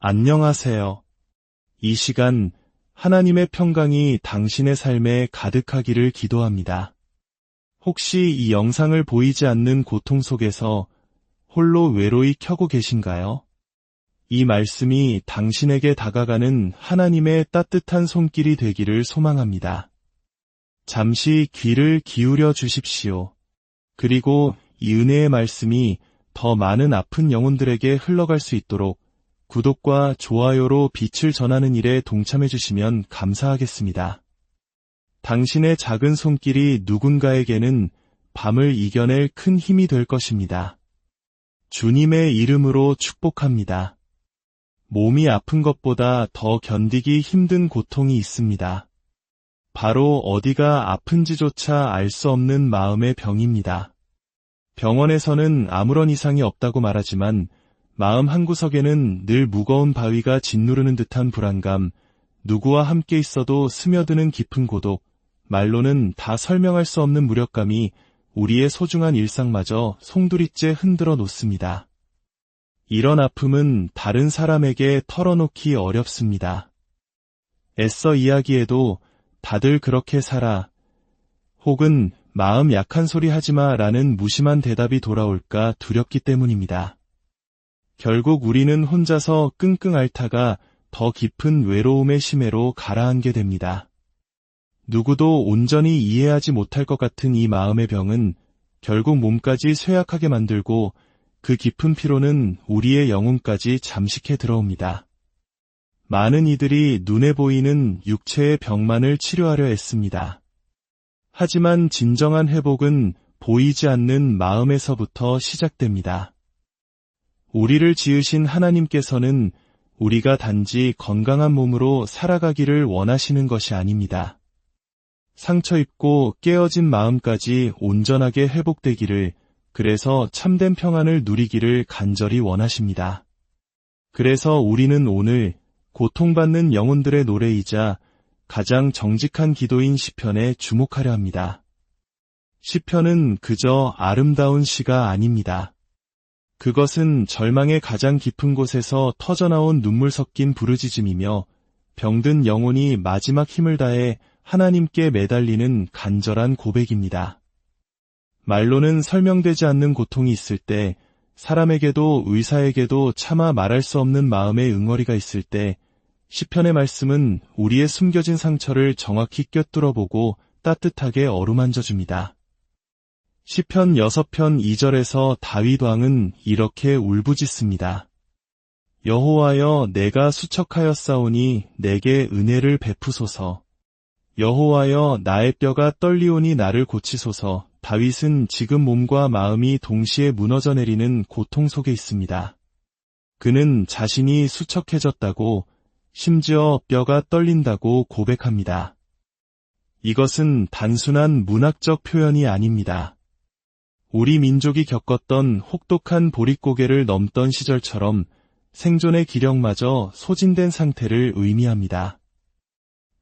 안녕하세요. 이 시간 하나님의 평강이 당신의 삶에 가득하기를 기도합니다. 혹시 이 영상을 보이지 않는 고통 속에서 홀로 외로이 켜고 계신가요? 이 말씀이 당신에게 다가가는 하나님의 따뜻한 손길이 되기를 소망합니다. 잠시 귀를 기울여 주십시오. 그리고 이 은혜의 말씀이 더 많은 아픈 영혼들에게 흘러갈 수 있도록 구독과 좋아요로 빛을 전하는 일에 동참해 주시면 감사하겠습니다. 당신의 작은 손길이 누군가에게는 밤을 이겨낼 큰 힘이 될 것입니다. 주님의 이름으로 축복합니다. 몸이 아픈 것보다 더 견디기 힘든 고통이 있습니다. 바로 어디가 아픈지조차 알 수 없는 마음의 병입니다. 병원에서는 아무런 이상이 없다고 말하지만 마음 한구석에는 늘 무거운 바위가 짓누르는 듯한 불안감, 누구와 함께 있어도 스며드는 깊은 고독, 말로는 다 설명할 수 없는 무력감이 우리의 소중한 일상마저 송두리째 흔들어 놓습니다. 이런 아픔은 다른 사람에게 털어놓기 어렵습니다. 애써 이야기해도 다들 그렇게 살아, 혹은 마음 약한 소리 하지마 라는 무심한 대답이 돌아올까 두렵기 때문입니다. 결국 우리는 혼자서 끙끙 앓다가 더 깊은 외로움의 심해로 가라앉게 됩니다. 누구도 온전히 이해하지 못할 것 같은 이 마음의 병은 결국 몸까지 쇠약하게 만들고 그 깊은 피로는 우리의 영혼까지 잠식해 들어옵니다. 많은 이들이 눈에 보이는 육체의 병만을 치료하려 애씁니다. 하지만 진정한 회복은 보이지 않는 마음에서부터 시작됩니다. 우리를 지으신 하나님께서는 우리가 단지 건강한 몸으로 살아가기를 원하시는 것이 아닙니다. 상처 입고 깨어진 마음까지 온전하게 회복되기를, 그래서 참된 평안을 누리기를 간절히 원하십니다. 그래서 우리는 오늘 고통받는 영혼들의 노래이자 가장 정직한 기도인 시편에 주목하려 합니다. 시편은 그저 아름다운 시가 아닙니다. 그것은 절망의 가장 깊은 곳에서 터져나온 눈물 섞인 부르짖음이며 병든 영혼이 마지막 힘을 다해 하나님께 매달리는 간절한 고백입니다. 말로는 설명되지 않는 고통이 있을 때, 사람에게도 의사에게도 차마 말할 수 없는 마음의 응어리가 있을 때, 시편의 말씀은 우리의 숨겨진 상처를 정확히 꿰뚫어보고 따뜻하게 어루만져줍니다. 시편 6편 2절에서 다윗 왕은 이렇게 울부짖습니다. 여호와여, 내가 수척하였사오니 내게 은혜를 베푸소서. 여호와여, 나의 뼈가 떨리오니 나를 고치소서. 다윗은 지금 몸과 마음이 동시에 무너져 내리는 고통 속에 있습니다. 그는 자신이 수척해졌다고, 심지어 뼈가 떨린다고 고백합니다. 이것은 단순한 문학적 표현이 아닙니다. 우리 민족이 겪었던 혹독한 보릿고개를 넘던 시절처럼 생존의 기력마저 소진된 상태를 의미합니다.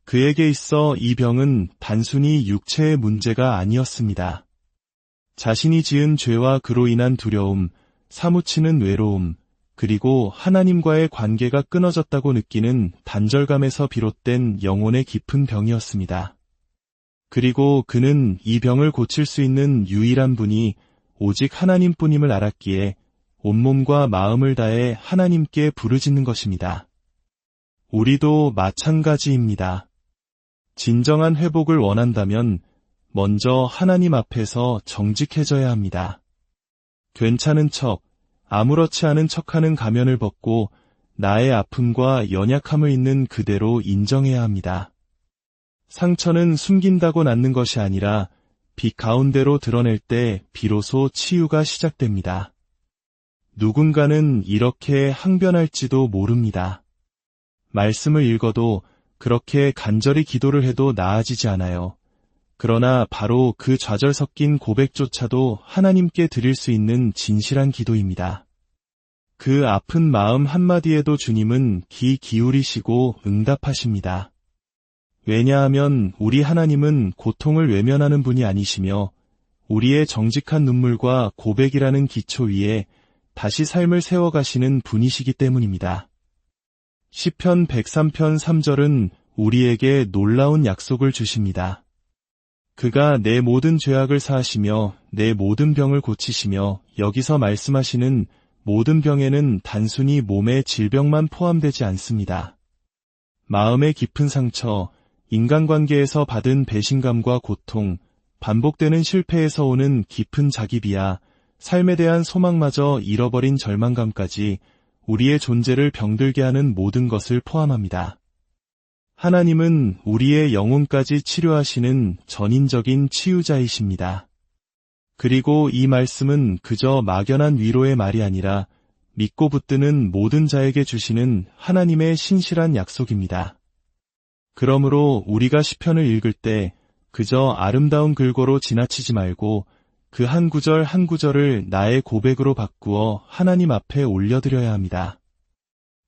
그에게 있어 이 병은 단순히 육체의 문제가 아니었습니다. 자신이 지은 죄와 그로 인한 두려움, 사무치는 외로움, 그리고 하나님과의 관계가 끊어졌다고 느끼는 단절감에서 비롯된 영혼의 깊은 병이었습니다. 그리고 그는 이 병을 고칠 수 있는 유일한 분이 오직 하나님뿐임을 알았기에 온몸과 마음을 다해 하나님께 부르짖는 것입니다. 우리도 마찬가지입니다. 진정한 회복을 원한다면 먼저 하나님 앞에서 정직해져야 합니다. 괜찮은 척, 아무렇지 않은 척하는 가면을 벗고 나의 아픔과 연약함을 있는 그대로 인정해야 합니다. 상처는 숨긴다고 낫는 것이 아니라 빛 가운데로 드러낼 때 비로소 치유가 시작됩니다. 누군가는 이렇게 항변할지도 모릅니다. 말씀을 읽어도 그렇게 간절히 기도를 해도 나아지지 않아요. 그러나 바로 그 좌절 섞인 고백조차도 하나님께 드릴 수 있는 진실한 기도입니다. 그 아픈 마음 한마디에도 주님은 귀 기울이시고 응답하십니다. 왜냐하면 우리 하나님은 고통을 외면하는 분이 아니시며 우리의 정직한 눈물과 고백이라는 기초 위에 다시 삶을 세워가시는 분이시기 때문입니다. 시편 103편 3절은 우리에게 놀라운 약속을 주십니다. 그가 내 모든 죄악을 사하시며 내 모든 병을 고치시며, 여기서 말씀하시는 모든 병에는 단순히 몸의 질병만 포함되지 않습니다. 마음의 깊은 상처, 인간관계에서 받은 배신감과 고통, 반복되는 실패에서 오는 깊은 자기비하, 삶에 대한 소망마저 잃어버린 절망감까지 우리의 존재를 병들게 하는 모든 것을 포함합니다. 하나님은 우리의 영혼까지 치료하시는 전인적인 치유자이십니다. 그리고 이 말씀은 그저 막연한 위로의 말이 아니라 믿고 붙드는 모든 자에게 주시는 하나님의 신실한 약속입니다. 그러므로 우리가 시편을 읽을 때 그저 아름다운 글거로 지나치지 말고 그 한 구절 한 구절을 나의 고백으로 바꾸어 하나님 앞에 올려드려야 합니다.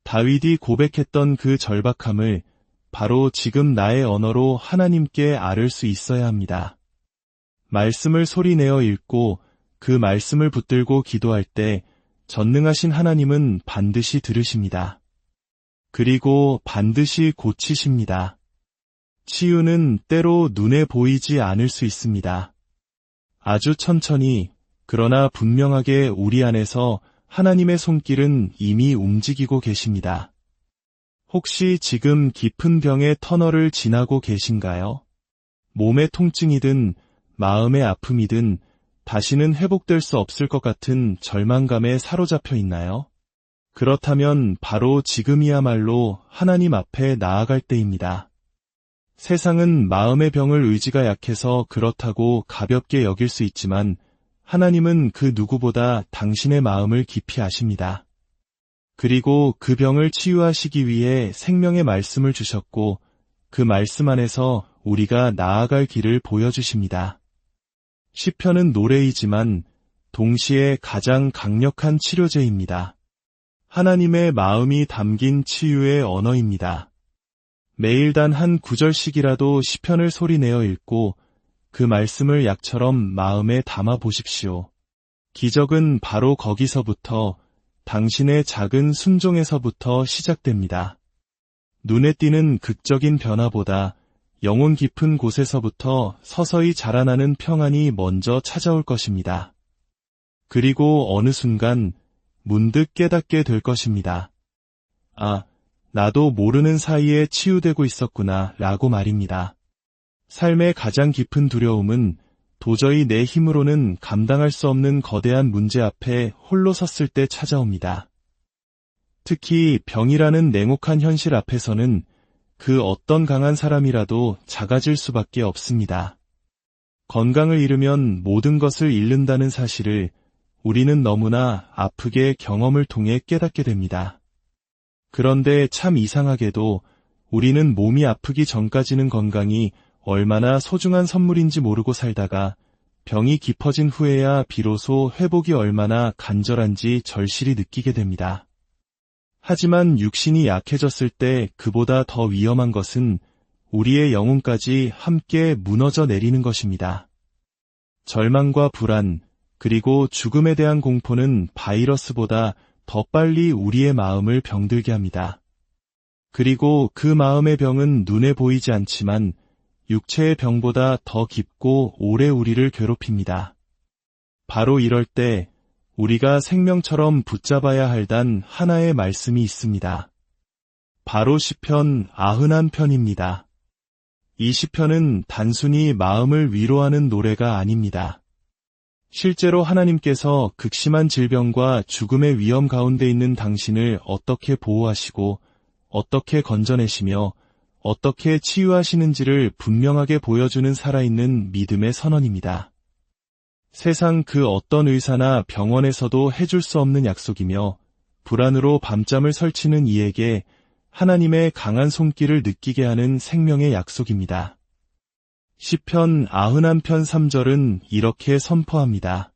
다윗이 고백했던 그 절박함을 바로 지금 나의 언어로 하나님께 아를 수 있어야 합니다. 말씀을 소리내어 읽고 그 말씀을 붙들고 기도할 때 전능하신 하나님은 반드시 들으십니다. 그리고 반드시 고치십니다. 치유는 때로 눈에 보이지 않을 수 있습니다. 아주 천천히, 그러나 분명하게 우리 안에서 하나님의 손길은 이미 움직이고 계십니다. 혹시 지금 깊은 병의 터널을 지나고 계신가요? 몸의 통증이든 마음의 아픔이든 다시는 회복될 수 없을 것 같은 절망감에 사로잡혀 있나요? 그렇다면 바로 지금이야말로 하나님 앞에 나아갈 때입니다. 세상은 마음의 병을 의지가 약해서 그렇다고 가볍게 여길 수 있지만 하나님은 그 누구보다 당신의 마음을 깊이 아십니다. 그리고 그 병을 치유하시기 위해 생명의 말씀을 주셨고 그 말씀 안에서 우리가 나아갈 길을 보여주십니다. 시편은 노래이지만 동시에 가장 강력한 치료제입니다. 하나님의 마음이 담긴 치유의 언어입니다. 매일 단 한 구절씩이라도 시편을 소리내어 읽고 그 말씀을 약처럼 마음에 담아 보십시오. 기적은 바로 거기서부터, 당신의 작은 순종에서부터 시작됩니다. 눈에 띄는 극적인 변화보다 영혼 깊은 곳에서부터 서서히 자라나는 평안이 먼저 찾아올 것입니다. 그리고 어느 순간 문득 깨닫게 될 것입니다. 아, 나도 모르는 사이에 치유되고 있었구나 라고 말입니다. 삶의 가장 깊은 두려움은 도저히 내 힘으로는 감당할 수 없는 거대한 문제 앞에 홀로 섰을 때 찾아옵니다. 특히 병이라는 냉혹한 현실 앞에서는 그 어떤 강한 사람이라도 작아질 수밖에 없습니다. 건강을 잃으면 모든 것을 잃는다는 사실을 우리는 너무나 아프게 경험을 통해 깨닫게 됩니다. 그런데 참 이상하게도 우리는 몸이 아프기 전까지는 건강이 얼마나 소중한 선물인지 모르고 살다가 병이 깊어진 후에야 비로소 회복이 얼마나 간절한지 절실히 느끼게 됩니다. 하지만 육신이 약해졌을 때 그보다 더 위험한 것은 우리의 영혼까지 함께 무너져 내리는 것입니다. 절망과 불안, 그리고 죽음에 대한 공포는 바이러스보다 더 빨리 우리의 마음을 병들게 합니다. 그리고 그 마음의 병은 눈에 보이지 않지만 육체의 병보다 더 깊고 오래 우리를 괴롭힙니다. 바로 이럴 때 우리가 생명처럼 붙잡아야 할 단 하나의 말씀이 있습니다. 바로 시편 91편입니다. 이 시편은 단순히 마음을 위로하는 노래가 아닙니다. 실제로 하나님께서 극심한 질병과 죽음의 위험 가운데 있는 당신을 어떻게 보호하시고 어떻게 건져내시며 어떻게 치유하시는지를 분명하게 보여주는 살아있는 믿음의 선언입니다. 세상 그 어떤 의사나 병원에서도 해줄 수 없는 약속이며 불안으로 밤잠을 설치는 이에게 하나님의 강한 손길을 느끼게 하는 생명의 약속입니다. 시편 91편 3절은 이렇게 선포합니다.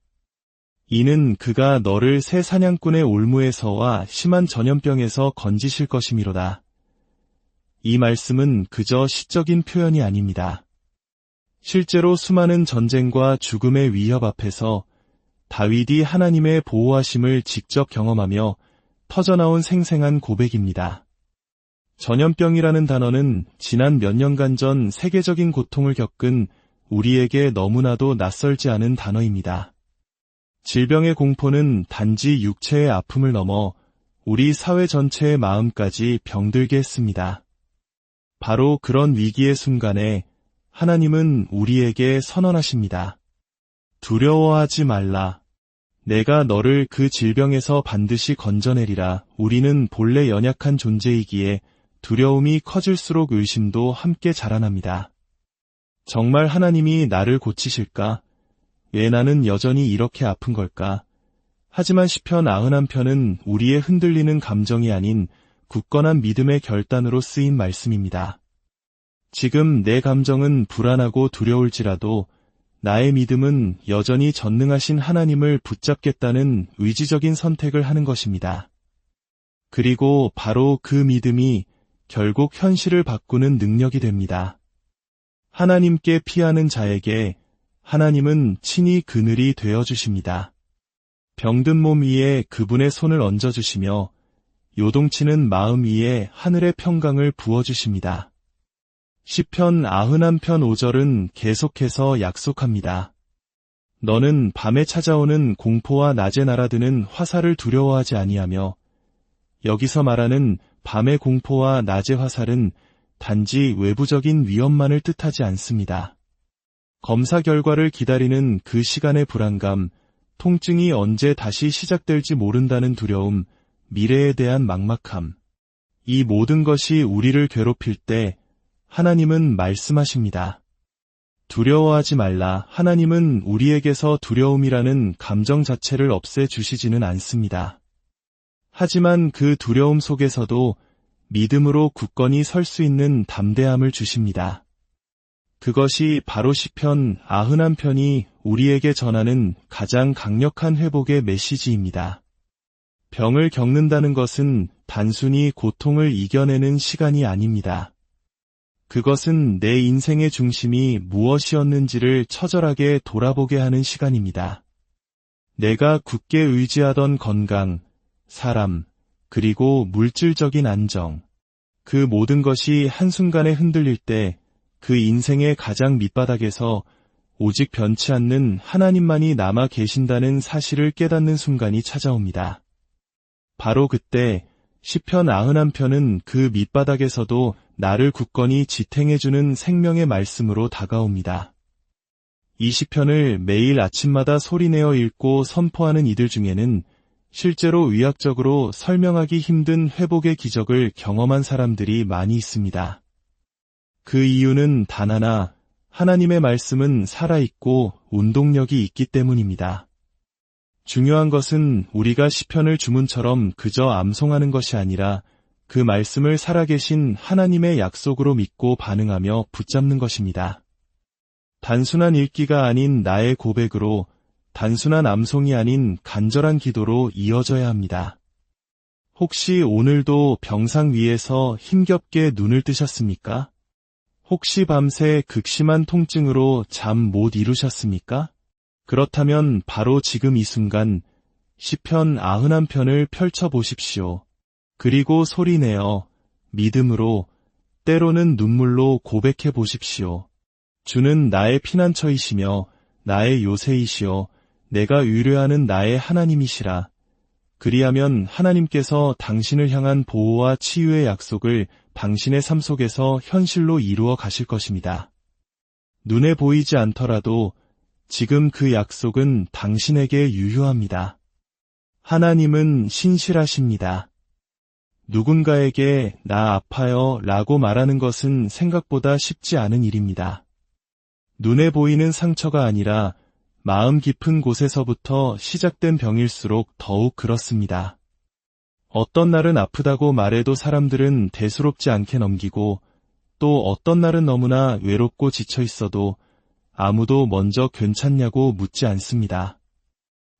이는 그가 너를 새 사냥꾼의 올무에서와 심한 전염병에서 건지실 것이미로다. 이 말씀은 그저 시적인 표현이 아닙니다. 실제로 수많은 전쟁과 죽음의 위협 앞에서 다윗이 하나님의 보호하심을 직접 경험하며 터져나온 생생한 고백입니다. 전염병이라는 단어는 지난 몇 년간 전 세계적인 고통을 겪은 우리에게 너무나도 낯설지 않은 단어입니다. 질병의 공포는 단지 육체의 아픔을 넘어 우리 사회 전체의 마음까지 병들게 했습니다. 바로 그런 위기의 순간에 하나님은 우리에게 선언하십니다. 두려워하지 말라. 내가 너를 그 질병에서 반드시 건져내리라. 우리는 본래 연약한 존재이기에 두려움이 커질수록 의심도 함께 자라납니다. 정말 하나님이 나를 고치실까? 왜 나는 여전히 이렇게 아픈 걸까? 하지만 시편 91편은 우리의 흔들리는 감정이 아닌 굳건한 믿음의 결단으로 쓰인 말씀입니다. 지금 내 감정은 불안하고 두려울지라도 나의 믿음은 여전히 전능하신 하나님을 붙잡겠다는 의지적인 선택을 하는 것입니다. 그리고 바로 그 믿음이 결국 현실을 바꾸는 능력이 됩니다. 하나님께 피하는 자에게 하나님은 친히 그늘이 되어주십니다. 병든 몸 위에 그분의 손을 얹어주시며 요동치는 마음 위에 하늘의 평강을 부어주십니다. 시편 91편 5절은 계속해서 약속합니다. 너는 밤에 찾아오는 공포와 낮에 날아드는 화살을 두려워하지 아니하며. 여기서 말하는 밤의 공포와 낮의 화살은 단지 외부적인 위험만을 뜻하지 않습니다. 검사 결과를 기다리는 그 시간의 불안감, 통증이 언제 다시 시작될지 모른다는 두려움, 미래에 대한 막막함. 이 모든 것이 우리를 괴롭힐 때 하나님은 말씀하십니다. 두려워하지 말라. 하나님은 우리에게서 두려움이라는 감정 자체를 없애주시지는 않습니다. 하지만 그 두려움 속에서도 믿음으로 굳건히 설 수 있는 담대함을 주십니다. 그것이 바로 시편 91편이 우리에게 전하는 가장 강력한 회복의 메시지입니다. 병을 겪는다는 것은 단순히 고통을 이겨내는 시간이 아닙니다. 그것은 내 인생의 중심이 무엇이었는지를 처절하게 돌아보게 하는 시간입니다. 내가 굳게 의지하던 건강, 사람, 그리고 물질적인 안정, 그 모든 것이 한순간에 흔들릴 때 그 인생의 가장 밑바닥에서 오직 변치 않는 하나님만이 남아 계신다는 사실을 깨닫는 순간이 찾아옵니다. 바로 그때 시편 91편은 그 밑바닥에서도 나를 굳건히 지탱해주는 생명의 말씀으로 다가옵니다. 이 시편을 매일 아침마다 소리내어 읽고 선포하는 이들 중에는 실제로 의학적으로 설명하기 힘든 회복의 기적을 경험한 사람들이 많이 있습니다. 그 이유는 단 하나, 하나님의 말씀은 살아있고 운동력이 있기 때문입니다. 중요한 것은 우리가 시편을 주문처럼 그저 암송하는 것이 아니라 그 말씀을 살아계신 하나님의 약속으로 믿고 반응하며 붙잡는 것입니다. 단순한 읽기가 아닌 나의 고백으로, 단순한 암송이 아닌 간절한 기도로 이어져야 합니다. 혹시 오늘도 병상 위에서 힘겹게 눈을 뜨셨습니까? 혹시 밤새 극심한 통증으로 잠 못 이루셨습니까? 그렇다면 바로 지금 이 순간 시편 91편을 펼쳐보십시오. 그리고 소리내어 믿음으로, 때로는 눈물로 고백해 보십시오. 주는 나의 피난처이시며 나의 요새이시여 내가 의뢰하는 나의 하나님이시라. 그리하면 하나님께서 당신을 향한 보호와 치유의 약속을 당신의 삶 속에서 현실로 이루어 가실 것입니다. 눈에 보이지 않더라도 지금 그 약속은 당신에게 유효합니다. 하나님은 신실하십니다. 누군가에게 나 아파요 라고 말하는 것은 생각보다 쉽지 않은 일입니다. 눈에 보이는 상처가 아니라 마음 깊은 곳에서부터 시작된 병일수록 더욱 그렇습니다. 어떤 날은 아프다고 말해도 사람들은 대수롭지 않게 넘기고, 또 어떤 날은 너무나 외롭고 지쳐 있어도 아무도 먼저 괜찮냐고 묻지 않습니다.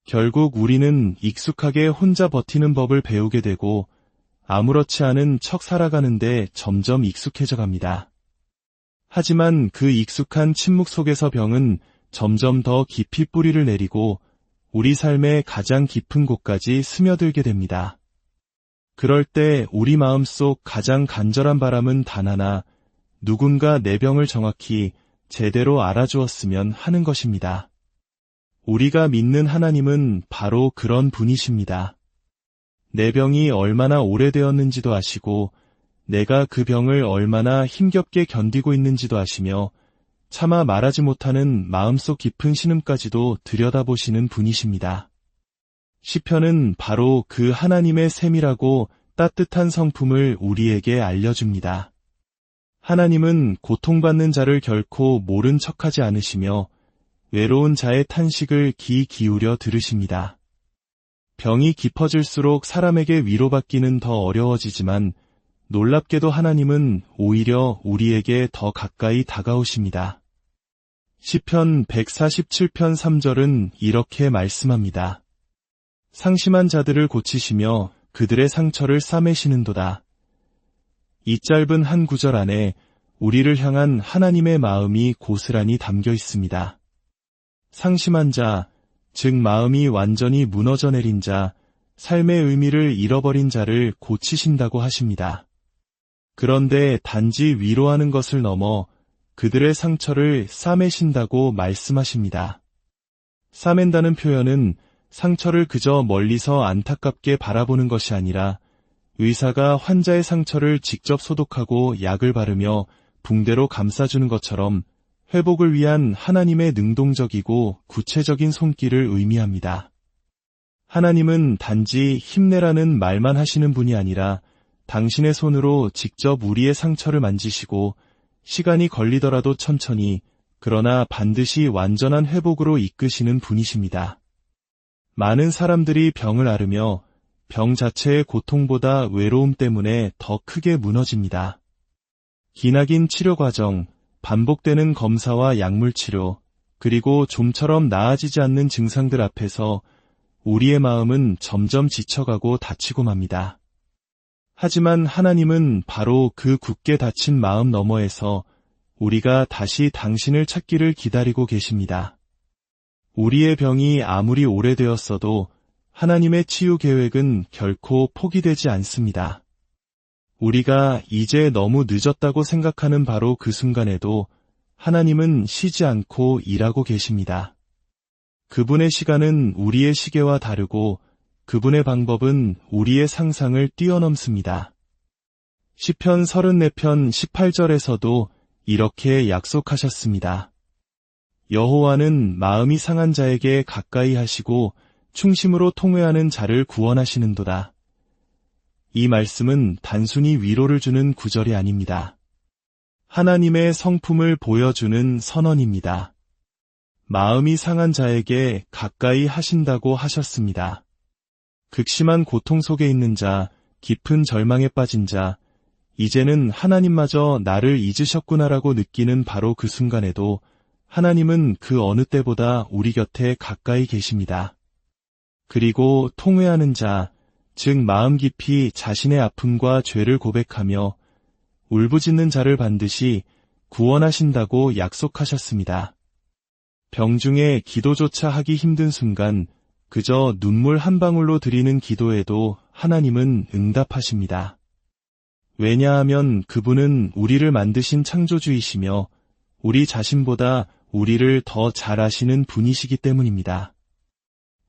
결국 우리는 익숙하게 혼자 버티는 법을 배우게 되고 아무렇지 않은 척 살아가는데 점점 익숙해져 갑니다. 하지만 그 익숙한 침묵 속에서 병은 점점 더 깊이 뿌리를 내리고 우리 삶의 가장 깊은 곳까지 스며들게 됩니다. 그럴 때 우리 마음속 가장 간절한 바람은 단 하나, 누군가 내 병을 정확히 제대로 알아주었으면 하는 것입니다. 우리가 믿는 하나님은 바로 그런 분이십니다. 내 병이 얼마나 오래되었는지도 아시고 내가 그 병을 얼마나 힘겹게 견디고 있는지도 아시며 차마 말하지 못하는 마음속 깊은 신음까지도 들여다보시는 분이십니다. 시편은 바로 그 하나님의 세밀하고 따뜻한 성품을 우리에게 알려줍니다. 하나님은 고통받는 자를 결코 모른 척하지 않으시며 외로운 자의 탄식을 귀 기울여 들으십니다. 병이 깊어질수록 사람에게 위로받기는 더 어려워지지만 놀랍게도 하나님은 오히려 우리에게 더 가까이 다가오십니다. 시편 147편 3절은 이렇게 말씀합니다. 상심한 자들을 고치시며 그들의 상처를 싸매시는도다. 이 짧은 한 구절 안에 우리를 향한 하나님의 마음이 고스란히 담겨 있습니다. 상심한 자, 즉 마음이 완전히 무너져 내린 자, 삶의 의미를 잃어버린 자를 고치신다고 하십니다. 그런데 단지 위로하는 것을 넘어 그들의 상처를 싸매신다고 말씀하십니다. 싸맨다는 표현은 상처를 그저 멀리서 안타깝게 바라보는 것이 아니라 의사가 환자의 상처를 직접 소독하고 약을 바르며 붕대로 감싸주는 것처럼 회복을 위한 하나님의 능동적이고 구체적인 손길을 의미합니다. 하나님은 단지 힘내라는 말만 하시는 분이 아니라 당신의 손으로 직접 우리의 상처를 만지시고 시간이 걸리더라도 천천히 그러나 반드시 완전한 회복으로 이끄시는 분이십니다. 많은 사람들이 병을 앓으며 병 자체의 고통보다 외로움 때문에 더 크게 무너집니다. 기나긴 치료 과정, 반복되는 검사와 약물 치료, 그리고 좀처럼 나아지지 않는 증상들 앞에서 우리의 마음은 점점 지쳐가고 다치고 맙니다. 하지만 하나님은 바로 그 굳게 닫힌 마음 너머에서 우리가 다시 당신을 찾기를 기다리고 계십니다. 우리의 병이 아무리 오래되었어도 하나님의 치유 계획은 결코 포기되지 않습니다. 우리가 이제 너무 늦었다고 생각하는 바로 그 순간에도 하나님은 쉬지 않고 일하고 계십니다. 그분의 시간은 우리의 시계와 다르고 그분의 방법은 우리의 상상을 뛰어넘습니다. 시편 34편 18절에서도 이렇게 약속하셨습니다. 여호와는 마음이 상한 자에게 가까이 하시고 충심으로 통회하는 자를 구원하시는도다. 이 말씀은 단순히 위로를 주는 구절이 아닙니다. 하나님의 성품을 보여주는 선언입니다. 마음이 상한 자에게 가까이 하신다고 하셨습니다. 극심한 고통 속에 있는 자, 깊은 절망에 빠진 자, 이제는 하나님마저 나를 잊으셨구나라고 느끼는 바로 그 순간에도 하나님은 그 어느 때보다 우리 곁에 가까이 계십니다. 그리고 통회하는 자, 즉 마음 깊이 자신의 아픔과 죄를 고백하며 울부짖는 자를 반드시 구원하신다고 약속하셨습니다. 병중에 기도조차 하기 힘든 순간 그저 눈물 한 방울로 드리는 기도에도 하나님은 응답하십니다. 왜냐하면 그분은 우리를 만드신 창조주이시며 우리 자신보다 우리를 더 잘 아시는 분이시기 때문입니다.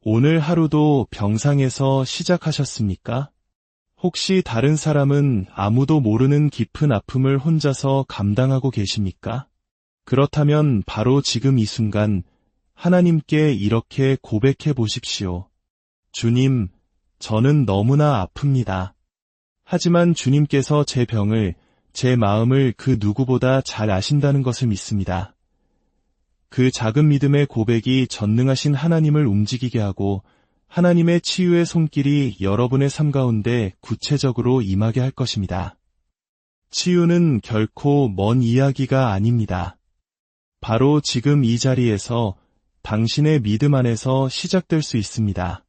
오늘 하루도 병상에서 시작하셨습니까? 혹시 다른 사람은 아무도 모르는 깊은 아픔을 혼자서 감당하고 계십니까? 그렇다면 바로 지금 이 순간 하나님께 이렇게 고백해 보십시오. 주님, 저는 너무나 아픕니다. 하지만 주님께서 제 병을, 제 마음을 그 누구보다 잘 아신다는 것을 믿습니다. 그 작은 믿음의 고백이 전능하신 하나님을 움직이게 하고 하나님의 치유의 손길이 여러분의 삶 가운데 구체적으로 임하게 할 것입니다. 치유는 결코 먼 이야기가 아닙니다. 바로 지금 이 자리에서 당신의 믿음 안에서 시작될 수 있습니다.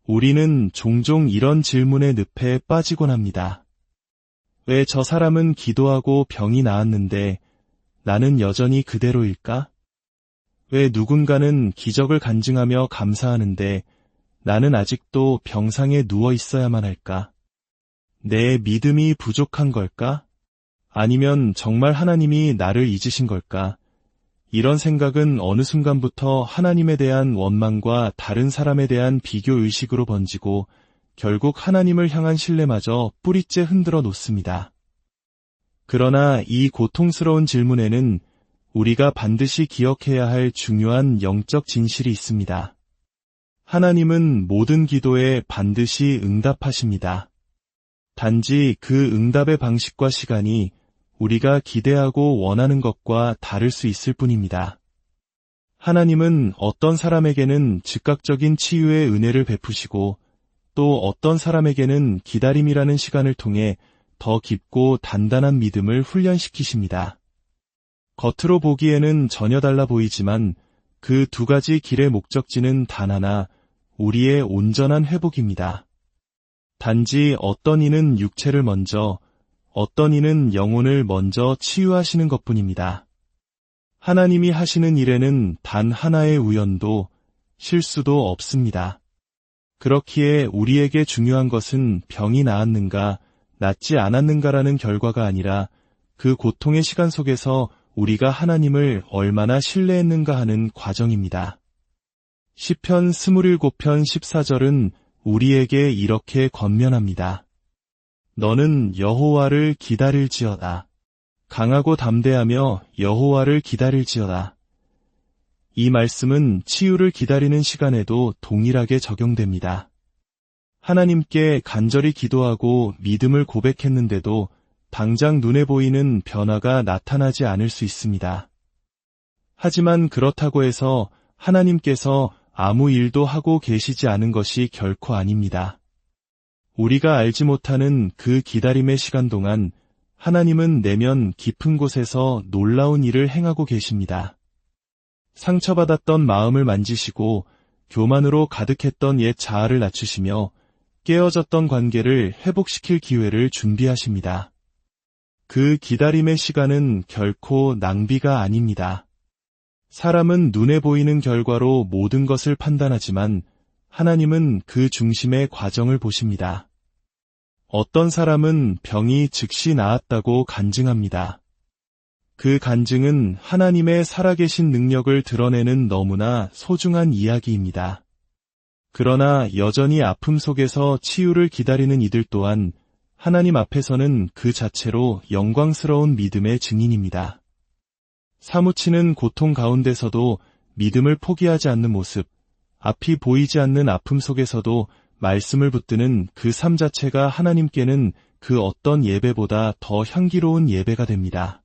우리는 종종 이런 질문의 늪에 빠지곤 합니다. 왜 저 사람은 기도하고 병이 나았는데 나는 여전히 그대로일까? 왜 누군가는 기적을 간증하며 감사하는데 나는 아직도 병상에 누워 있어야만 할까? 내 믿음이 부족한 걸까? 아니면 정말 하나님이 나를 잊으신 걸까? 이런 생각은 어느 순간부터 하나님에 대한 원망과 다른 사람에 대한 비교 의식으로 번지고 결국 하나님을 향한 신뢰마저 뿌리째 흔들어 놓습니다. 그러나 이 고통스러운 질문에는 우리가 반드시 기억해야 할 중요한 영적 진실이 있습니다. 하나님은 모든 기도에 반드시 응답하십니다. 단지 그 응답의 방식과 시간이 우리가 기대하고 원하는 것과 다를 수 있을 뿐입니다. 하나님은 어떤 사람에게는 즉각적인 치유의 은혜를 베푸시고 또 어떤 사람에게는 기다림이라는 시간을 통해 더 깊고 단단한 믿음을 훈련시키십니다. 겉으로 보기에는 전혀 달라 보이지만 그 두 가지 길의 목적지는 단 하나, 우리의 온전한 회복입니다. 단지 어떤 이는 육체를 먼저, 어떤 이는 영혼을 먼저 치유하시는 것뿐입니다. 하나님이 하시는 일에는 단 하나의 우연도, 실수도 없습니다. 그렇기에 우리에게 중요한 것은 병이 나았는가, 낫지 않았는가라는 결과가 아니라 그 고통의 시간 속에서 우리가 하나님을 얼마나 신뢰했는가 하는 과정입니다. 시편 27편 14절은 우리에게 이렇게 권면합니다. 너는 여호와를 기다릴지어다. 강하고 담대하며 여호와를 기다릴지어다. 이 말씀은 치유를 기다리는 시간에도 동일하게 적용됩니다. 하나님께 간절히 기도하고 믿음을 고백했는데도 당장 눈에 보이는 변화가 나타나지 않을 수 있습니다. 하지만 그렇다고 해서 하나님께서 아무 일도 하고 계시지 않은 것이 결코 아닙니다. 우리가 알지 못하는 그 기다림의 시간 동안 하나님은 내면 깊은 곳에서 놀라운 일을 행하고 계십니다. 상처받았던 마음을 만지시고 교만으로 가득했던 옛 자아를 낮추시며 깨어졌던 관계를 회복시킬 기회를 준비하십니다. 그 기다림의 시간은 결코 낭비가 아닙니다. 사람은 눈에 보이는 결과로 모든 것을 판단하지만 하나님은 그 중심의 과정을 보십니다. 어떤 사람은 병이 즉시 나았다고 간증합니다. 그 간증은 하나님의 살아계신 능력을 드러내는 너무나 소중한 이야기입니다. 그러나 여전히 아픔 속에서 치유를 기다리는 이들 또한 하나님 앞에서는 그 자체로 영광스러운 믿음의 증인입니다. 사무치는 고통 가운데서도 믿음을 포기하지 않는 모습, 앞이 보이지 않는 아픔 속에서도 말씀을 붙드는 그 삶 자체가 하나님께는 그 어떤 예배보다 더 향기로운 예배가 됩니다.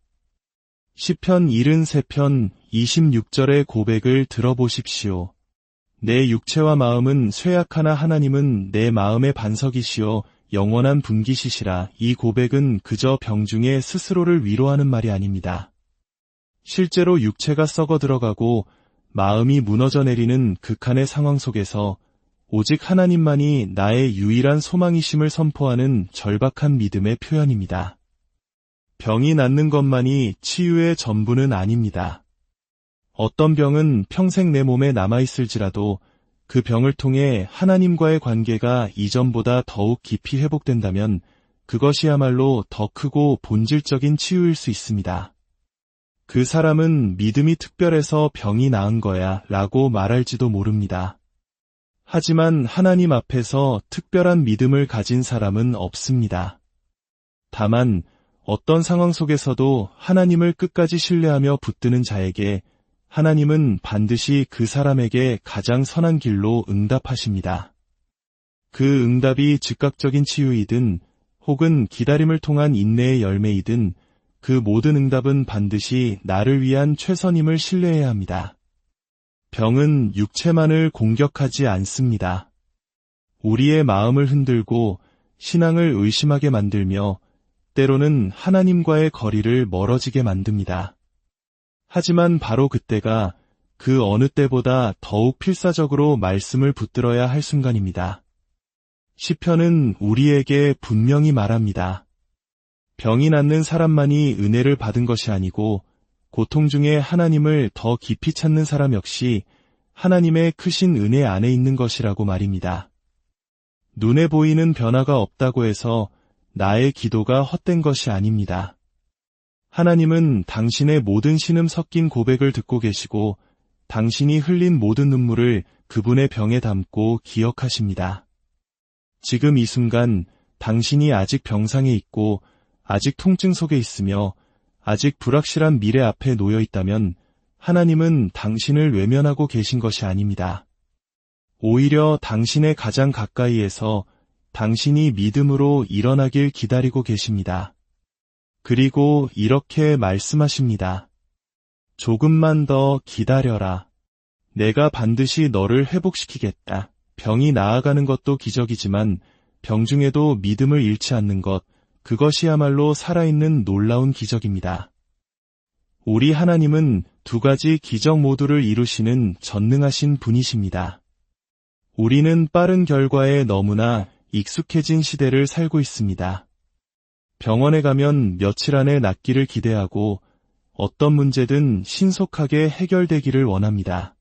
시편 73편 26절의 고백을 들어보십시오. 내 육체와 마음은 쇠약하나 하나님은 내 마음의 반석이시요 영원한 분기시시라. 이 고백은 그저 병중에 스스로를 위로하는 말이 아닙니다. 실제로 육체가 썩어 들어가고 마음이 무너져 내리는 극한의 상황 속에서 오직 하나님만이 나의 유일한 소망이심을 선포하는 절박한 믿음의 표현입니다. 병이 낫는 것만이 치유의 전부는 아닙니다. 어떤 병은 평생 내 몸에 남아있을지라도 그 병을 통해 하나님과의 관계가 이전보다 더욱 깊이 회복된다면 그것이야말로 더 크고 본질적인 치유일 수 있습니다. 그 사람은 믿음이 특별해서 병이 나은 거야 라고 말할지도 모릅니다. 하지만 하나님 앞에서 특별한 믿음을 가진 사람은 없습니다. 다만 어떤 상황 속에서도 하나님을 끝까지 신뢰하며 붙드는 자에게 하나님은 반드시 그 사람에게 가장 선한 길로 응답하십니다. 그 응답이 즉각적인 치유이든 혹은 기다림을 통한 인내의 열매이든 그 모든 응답은 반드시 나를 위한 최선임을 신뢰해야 합니다. 병은 육체만을 공격하지 않습니다. 우리의 마음을 흔들고 신앙을 의심하게 만들며 때로는 하나님과의 거리를 멀어지게 만듭니다. 하지만 바로 그때가 그 어느 때보다 더욱 필사적으로 말씀을 붙들어야 할 순간입니다. 시편은 우리에게 분명히 말합니다. 병이 낫는 사람만이 은혜를 받은 것이 아니고 고통 중에 하나님을 더 깊이 찾는 사람 역시 하나님의 크신 은혜 안에 있는 것이라고 말입니다. 눈에 보이는 변화가 없다고 해서 나의 기도가 헛된 것이 아닙니다. 하나님은 당신의 모든 신음 섞인 고백을 듣고 계시고 당신이 흘린 모든 눈물을 그분의 병에 담고 기억하십니다. 지금 이 순간 당신이 아직 병상에 있고 아직 통증 속에 있으며 아직 불확실한 미래 앞에 놓여 있다면 하나님은 당신을 외면하고 계신 것이 아닙니다. 오히려 당신의 가장 가까이에서 당신이 믿음으로 일어나길 기다리고 계십니다. 그리고 이렇게 말씀하십니다. 조금만 더 기다려라. 내가 반드시 너를 회복시키겠다. 병이 나아가는 것도 기적이지만 병 중에도 믿음을 잃지 않는 것, 그것이야말로 살아있는 놀라운 기적입니다. 우리 하나님은 두 가지 기적 모두를 이루시는 전능하신 분이십니다. 우리는 빠른 결과에 너무나 익숙해진 시대를 살고 있습니다. 병원에 가면 며칠 안에 낫기를 기대하고 어떤 문제든 신속하게 해결되기를 원합니다.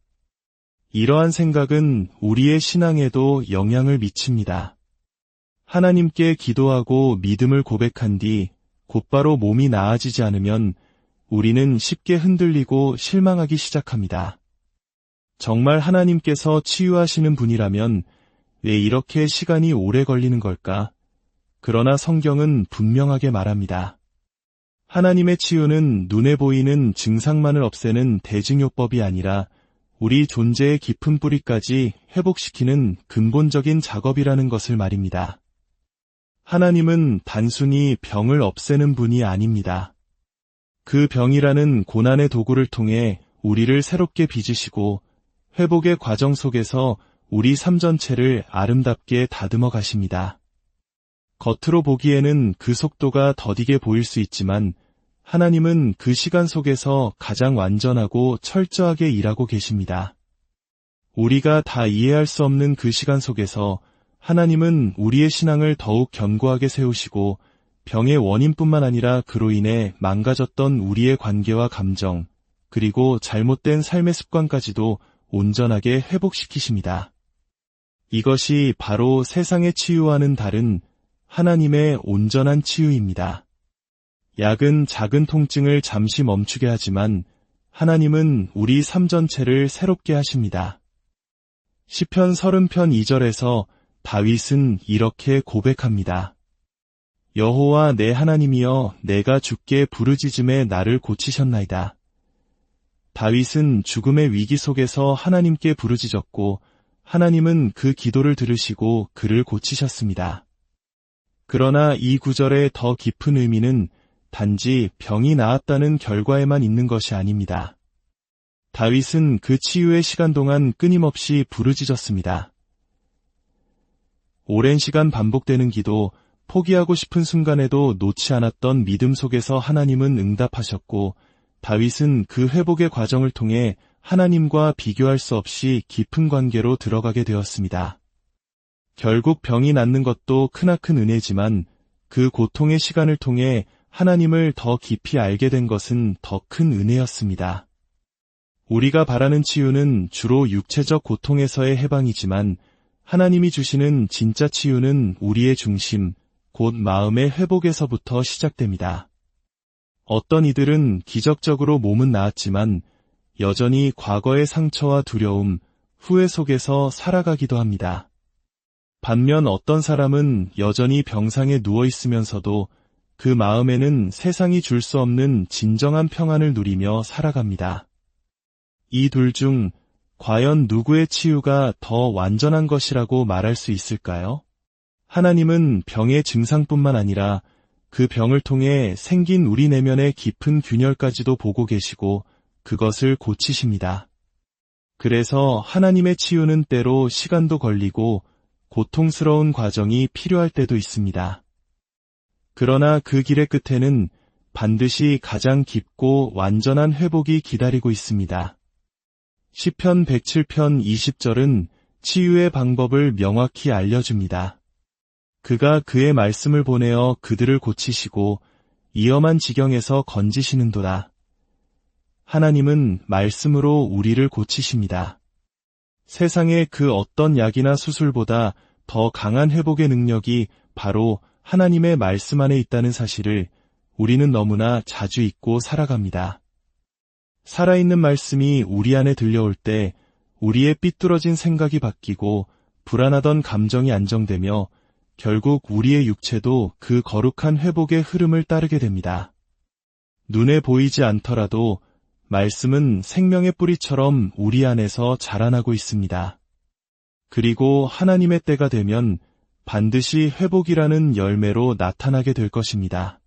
이러한 생각은 우리의 신앙에도 영향을 미칩니다. 하나님께 기도하고 믿음을 고백한 뒤 곧바로 몸이 나아지지 않으면 우리는 쉽게 흔들리고 실망하기 시작합니다. 정말 하나님께서 치유하시는 분이라면 왜 이렇게 시간이 오래 걸리는 걸까? 그러나 성경은 분명하게 말합니다. 하나님의 치유는 눈에 보이는 증상만을 없애는 대증요법이 아니라 우리 존재의 깊은 뿌리까지 회복시키는 근본적인 작업이라는 것을 말입니다. 하나님은 단순히 병을 없애는 분이 아닙니다. 그 병이라는 고난의 도구를 통해 우리를 새롭게 빚으시고 회복의 과정 속에서 우리 삶 전체를 아름답게 다듬어 가십니다. 겉으로 보기에는 그 속도가 더디게 보일 수 있지만 하나님은 그 시간 속에서 가장 완전하고 철저하게 일하고 계십니다. 우리가 다 이해할 수 없는 그 시간 속에서 하나님은 우리의 신앙을 더욱 견고하게 세우시고 병의 원인뿐만 아니라 그로 인해 망가졌던 우리의 관계와 감정, 그리고 잘못된 삶의 습관까지도 온전하게 회복시키십니다. 이것이 바로 세상의 치유와는 다른 하나님의 온전한 치유입니다. 약은 작은 통증을 잠시 멈추게 하지만 하나님은 우리 삶 전체를 새롭게 하십니다. 시편 30편 2절에서 다윗은 이렇게 고백합니다. 여호와 내 하나님이여 내가 주께 부르짖음에 나를 고치셨나이다. 다윗은 죽음의 위기 속에서 하나님께 부르짖었고 하나님은 그 기도를 들으시고 그를 고치셨습니다. 그러나 이 구절의 더 깊은 의미는 단지 병이 나았다는 결과에만 있는 것이 아닙니다. 다윗은 그 치유의 시간 동안 끊임없이 부르짖었습니다. 오랜 시간 반복되는 기도, 포기하고 싶은 순간에도 놓지 않았던 믿음 속에서 하나님은 응답하셨고 다윗은 그 회복의 과정을 통해 하나님과 비교할 수 없이 깊은 관계로 들어가게 되었습니다. 결국 병이 낫는 것도 크나큰 은혜지만 그 고통의 시간을 통해 하나님을 더 깊이 알게 된 것은 더 큰 은혜였습니다. 우리가 바라는 치유는 주로 육체적 고통에서의 해방이지만 하나님이 주시는 진짜 치유는 우리의 중심, 곧 마음의 회복에서부터 시작됩니다. 어떤 이들은 기적적으로 몸은 나았지만 여전히 과거의 상처와 두려움, 후회 속에서 살아가기도 합니다. 반면 어떤 사람은 여전히 병상에 누워 있으면서도 그 마음에는 세상이 줄 수 없는 진정한 평안을 누리며 살아갑니다. 이 둘 중 과연 누구의 치유가 더 완전한 것이라고 말할 수 있을까요? 하나님은 병의 증상뿐만 아니라 그 병을 통해 생긴 우리 내면의 깊은 균열까지도 보고 계시고 그것을 고치십니다. 그래서 하나님의 치유는 때로 시간도 걸리고 고통스러운 과정이 필요할 때도 있습니다. 그러나 그 길의 끝에는 반드시 가장 깊고 완전한 회복이 기다리고 있습니다. 시편 107편 20절은 치유의 방법을 명확히 알려줍니다. 그가 그의 말씀을 보내어 그들을 고치시고 위험한 지경에서 건지시는도다. 하나님은 말씀으로 우리를 고치십니다. 세상의 그 어떤 약이나 수술보다 더 강한 회복의 능력이 바로 하나님의 말씀 안에 있다는 사실을 우리는 너무나 자주 잊고 살아갑니다. 살아있는 말씀이 우리 안에 들려올 때 우리의 삐뚤어진 생각이 바뀌고 불안하던 감정이 안정되며 결국 우리의 육체도 그 거룩한 회복의 흐름을 따르게 됩니다. 눈에 보이지 않더라도 말씀은 생명의 뿌리처럼 우리 안에서 자라나고 있습니다. 그리고 하나님의 때가 되면 반드시 회복이라는 열매로 나타나게 될 것입니다.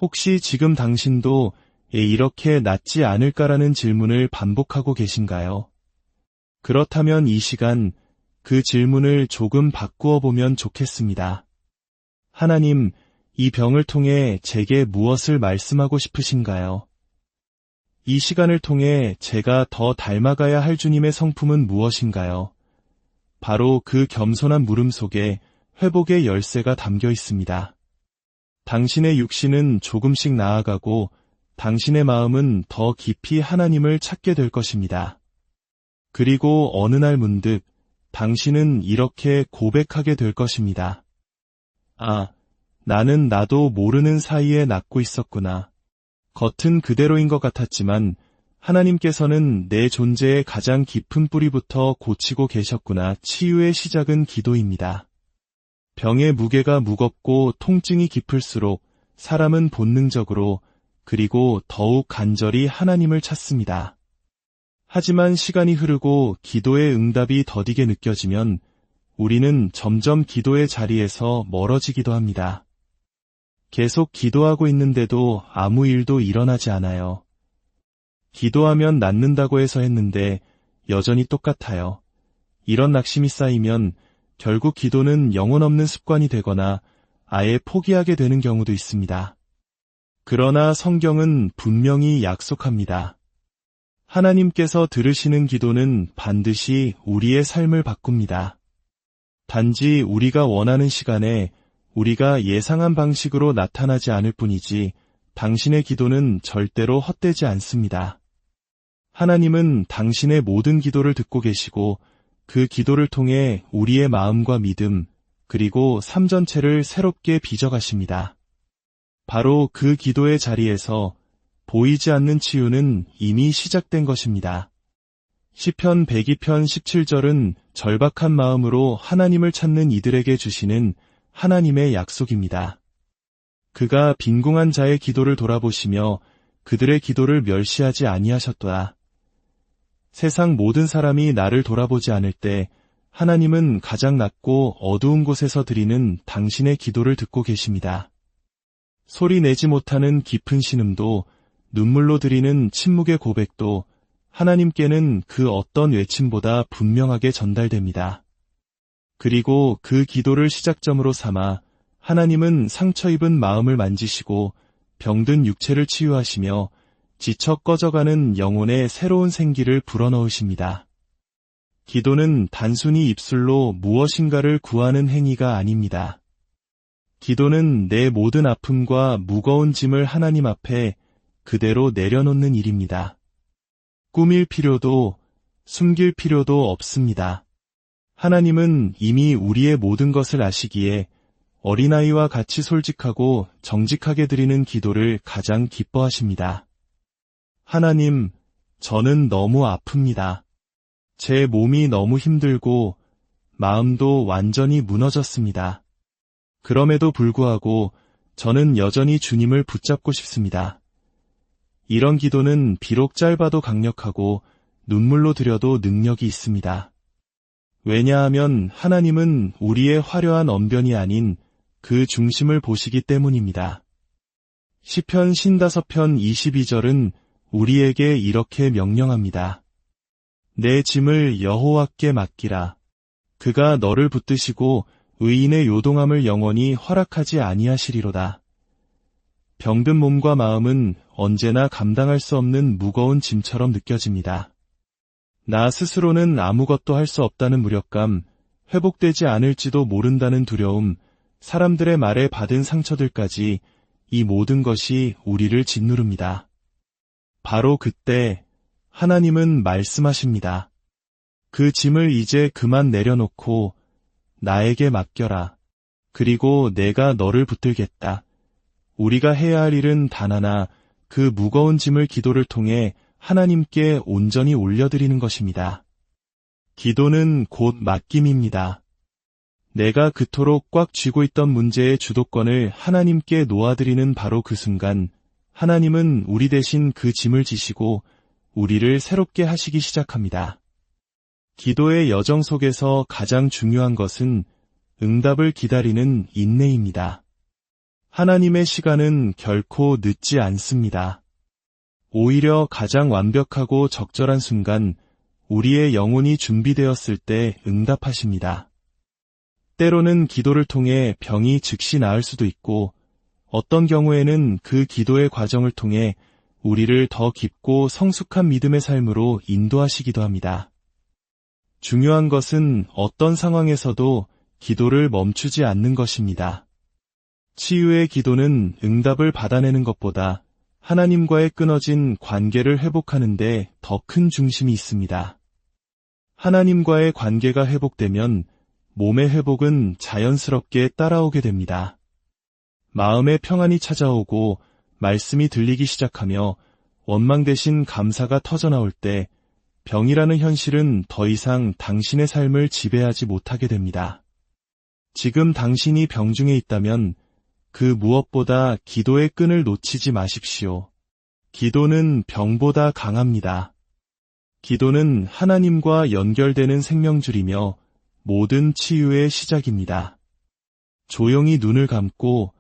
혹시 지금 당신도 이렇게 낫지 않을까라는 질문을 반복하고 계신가요? 그렇다면 이 시간 그 질문을 조금 바꾸어 보면 좋겠습니다. 하나님, 이 병을 통해 제게 무엇을 말씀하고 싶으신가요? 이 시간을 통해 제가 더 닮아가야 할 주님의 성품은 무엇인가요? 바로 그 겸손한 물음 속에 회복의 열쇠가 담겨 있습니다. 당신의 육신은 조금씩 나아가고 당신의 마음은 더 깊이 하나님을 찾게 될 것입니다. 그리고 어느 날 문득 당신은 이렇게 고백하게 될 것입니다. 아, 나는 나도 모르는 사이에 낫고 있었구나. 겉은 그대로인 것 같았지만 하나님께서는 내 존재의 가장 깊은 뿌리부터 고치고 계셨구나. 치유의 시작은 기도입니다. 병의 무게가 무겁고 통증이 깊을수록 사람은 본능적으로 그리고 더욱 간절히 하나님을 찾습니다. 하지만 시간이 흐르고 기도의 응답이 더디게 느껴지면 우리는 점점 기도의 자리에서 멀어지기도 합니다. 계속 기도하고 있는데도 아무 일도 일어나지 않아요. 기도하면 낫는다고 해서 했는데 여전히 똑같아요. 이런 낙심이 쌓이면 결국 기도는 영혼 없는 습관이 되거나 아예 포기하게 되는 경우도 있습니다. 그러나 성경은 분명히 약속합니다. 하나님께서 들으시는 기도는 반드시 우리의 삶을 바꿉니다. 단지 우리가 원하는 시간에 우리가 예상한 방식으로 나타나지 않을 뿐이지 당신의 기도는 절대로 헛되지 않습니다. 하나님은 당신의 모든 기도를 듣고 계시고 그 기도를 통해 우리의 마음과 믿음 그리고 삶 전체를 새롭게 빚어가십니다. 바로 그 기도의 자리에서 보이지 않는 치유는 이미 시작된 것입니다. 시편 102편 17절은 절박한 마음으로 하나님을 찾는 이들에게 주시는 하나님의 약속입니다. 그가 빈궁한 자의 기도를 돌아보시며 그들의 기도를 멸시하지 아니하셨도다. 세상 모든 사람이 나를 돌아보지 않을 때 하나님은 가장 낮고 어두운 곳에서 드리는 당신의 기도를 듣고 계십니다. 소리 내지 못하는 깊은 신음도 눈물로 드리는 침묵의 고백도 하나님께는 그 어떤 외침보다 분명하게 전달됩니다. 그리고 그 기도를 시작점으로 삼아 하나님은 상처 입은 마음을 만지시고 병든 육체를 치유하시며 지쳐 꺼져가는 영혼에 새로운 생기를 불어넣으십니다. 기도는 단순히 입술로 무엇인가를 구하는 행위가 아닙니다. 기도는 내 모든 아픔과 무거운 짐을 하나님 앞에 그대로 내려놓는 일입니다. 꾸밀 필요도 숨길 필요도 없습니다. 하나님은 이미 우리의 모든 것을 아시기에 어린아이와 같이 솔직하고 정직하게 드리는 기도를 가장 기뻐하십니다. 하나님, 저는 너무 아픕니다. 제 몸이 너무 힘들고 마음도 완전히 무너졌습니다. 그럼에도 불구하고 저는 여전히 주님을 붙잡고 싶습니다. 이런 기도는 비록 짧아도 강력하고 눈물로 드려도 능력이 있습니다. 왜냐하면 하나님은 우리의 화려한 언변이 아닌 그 중심을 보시기 때문입니다. 시편 55편 22절은 우리에게 이렇게 명령합니다. 내 짐을 여호와께 맡기라. 그가 너를 붙드시고 의인의 요동함을 영원히 허락하지 아니하시리로다. 병든 몸과 마음은 언제나 감당할 수 없는 무거운 짐처럼 느껴집니다. 나 스스로는 아무것도 할 수 없다는 무력감, 회복되지 않을지도 모른다는 두려움, 사람들의 말에 받은 상처들까지 이 모든 것이 우리를 짓누릅니다. 바로 그때 하나님은 말씀하십니다. 그 짐을 이제 그만 내려놓고 나에게 맡겨라. 그리고 내가 너를 붙들겠다. 우리가 해야 할 일은 단 하나, 그 무거운 짐을 기도를 통해 하나님께 온전히 올려드리는 것입니다. 기도는 곧 맡김입니다. 내가 그토록 꽉 쥐고 있던 문제의 주도권을 하나님께 놓아드리는 바로 그 순간, 하나님은 우리 대신 그 짐을 지시고 우리를 새롭게 하시기 시작합니다. 기도의 여정 속에서 가장 중요한 것은 응답을 기다리는 인내입니다. 하나님의 시간은 결코 늦지 않습니다. 오히려 가장 완벽하고 적절한 순간, 우리의 영혼이 준비되었을 때 응답하십니다. 때로는 기도를 통해 병이 즉시 나을 수도 있고, 어떤 경우에는 그 기도의 과정을 통해 우리를 더 깊고 성숙한 믿음의 삶으로 인도하시기도 합니다. 중요한 것은 어떤 상황에서도 기도를 멈추지 않는 것입니다. 치유의 기도는 응답을 받아내는 것보다 하나님과의 끊어진 관계를 회복하는 데 더 큰 중심이 있습니다. 하나님과의 관계가 회복되면 몸의 회복은 자연스럽게 따라오게 됩니다. 마음의 평안이 찾아오고 말씀이 들리기 시작하며 원망 대신 감사가 터져나올 때 병이라는 현실은 더 이상 당신의 삶을 지배하지 못하게 됩니다. 지금 당신이 병중에 있다면 그 무엇보다 기도의 끈을 놓치지 마십시오. 기도는 병보다 강합니다. 기도는 하나님과 연결되는 생명줄이며 모든 치유의 시작입니다. 조용히 눈을 감고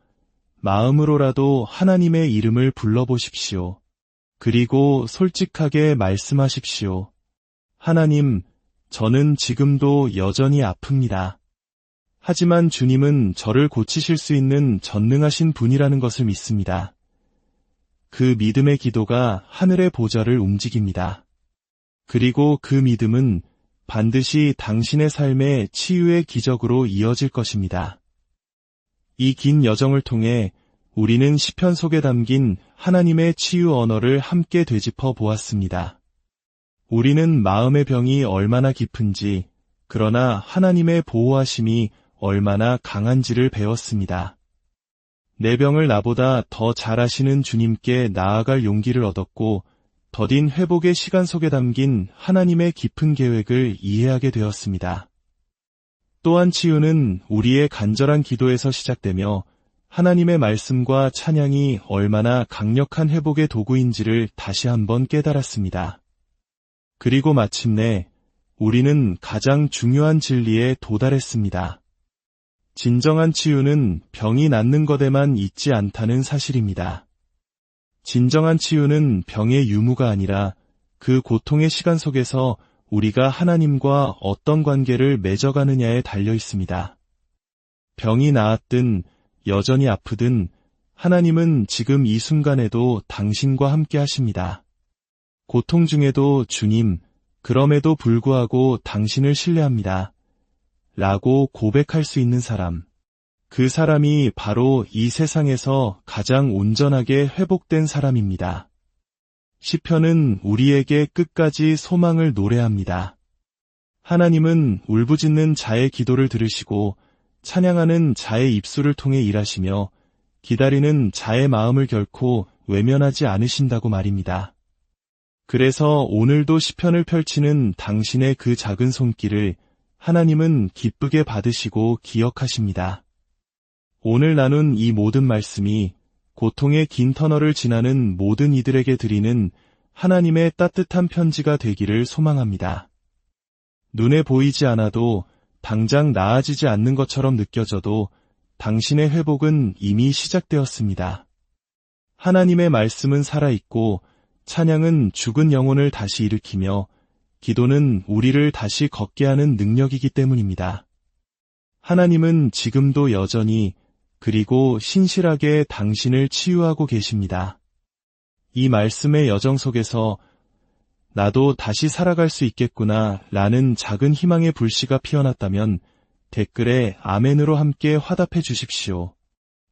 마음으로라도 하나님의 이름을 불러보십시오. 그리고 솔직하게 말씀하십시오. 하나님, 저는 지금도 여전히 아픕니다. 하지만 주님은 저를 고치실 수 있는 전능하신 분이라는 것을 믿습니다. 그 믿음의 기도가 하늘의 보좌를 움직입니다. 그리고 그 믿음은 반드시 당신의 삶의 치유의 기적으로 이어질 것입니다. 이 긴 여정을 통해 우리는 시편 속에 담긴 하나님의 치유 언어를 함께 되짚어 보았습니다. 우리는 마음의 병이 얼마나 깊은지, 그러나 하나님의 보호하심이 얼마나 강한지를 배웠습니다. 내 병을 나보다 더 잘 아시는 주님께 나아갈 용기를 얻었고, 더딘 회복의 시간 속에 담긴 하나님의 깊은 계획을 이해하게 되었습니다. 또한 치유는 우리의 간절한 기도에서 시작되며 하나님의 말씀과 찬양이 얼마나 강력한 회복의 도구인지를 다시 한번 깨달았습니다. 그리고 마침내 우리는 가장 중요한 진리에 도달했습니다. 진정한 치유는 병이 낫는 것에만 있지 않다는 사실입니다. 진정한 치유는 병의 유무가 아니라 그 고통의 시간 속에서 우리가 하나님과 어떤 관계를 맺어가느냐에 달려 있습니다. 병이 나았든 여전히 아프든 하나님은 지금 이 순간에도 당신과 함께 하십니다. 고통 중에도 주님, 그럼에도 불구하고 당신을 신뢰합니다. 라고 고백할 수 있는 사람. 그 사람이 바로 이 세상에서 가장 온전하게 회복된 사람입니다. 시편은 우리에게 끝까지 소망을 노래합니다. 하나님은 울부짖는 자의 기도를 들으시고 찬양하는 자의 입술을 통해 일하시며 기다리는 자의 마음을 결코 외면하지 않으신다고 말입니다. 그래서 오늘도 시편을 펼치는 당신의 그 작은 손길을 하나님은 기쁘게 받으시고 기억하십니다. 오늘 나눈 이 모든 말씀이 고통의 긴 터널을 지나는 모든 이들에게 드리는 하나님의 따뜻한 편지가 되기를 소망합니다. 눈에 보이지 않아도 당장 나아지지 않는 것처럼 느껴져도 당신의 회복은 이미 시작되었습니다. 하나님의 말씀은 살아있고 찬양은 죽은 영혼을 다시 일으키며 기도는 우리를 다시 걷게 하는 능력이기 때문입니다. 하나님은 지금도 여전히 그리고 신실하게 당신을 치유하고 계십니다. 이 말씀의 여정 속에서 나도 다시 살아갈 수 있겠구나 라는 작은 희망의 불씨가 피어났다면 댓글에 아멘으로 함께 화답해 주십시오.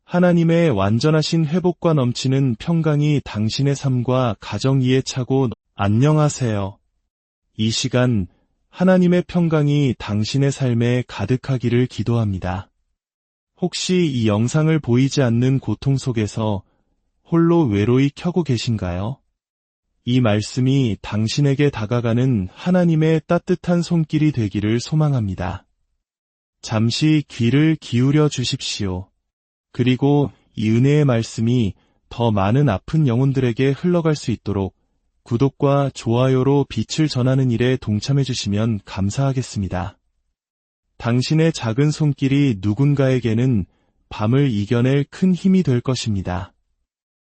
하나님의 완전하신 회복과 넘치는 평강이 당신의 삶과 가정 위에 차고 안녕하세요. 이 시간 하나님의 평강이 당신의 삶에 가득하기를 기도합니다. 혹시 이 영상을 보이지 않는 고통 속에서 홀로 외로이 켜고 계신가요? 이 말씀이 당신에게 다가가는 하나님의 따뜻한 손길이 되기를 소망합니다. 잠시 귀를 기울여 주십시오. 그리고 이 은혜의 말씀이 더 많은 아픈 영혼들에게 흘러갈 수 있도록 구독과 좋아요로 빛을 전하는 일에 동참해 주시면 감사하겠습니다. 당신의 작은 손길이 누군가에게는 밤을 이겨낼 큰 힘이 될 것입니다.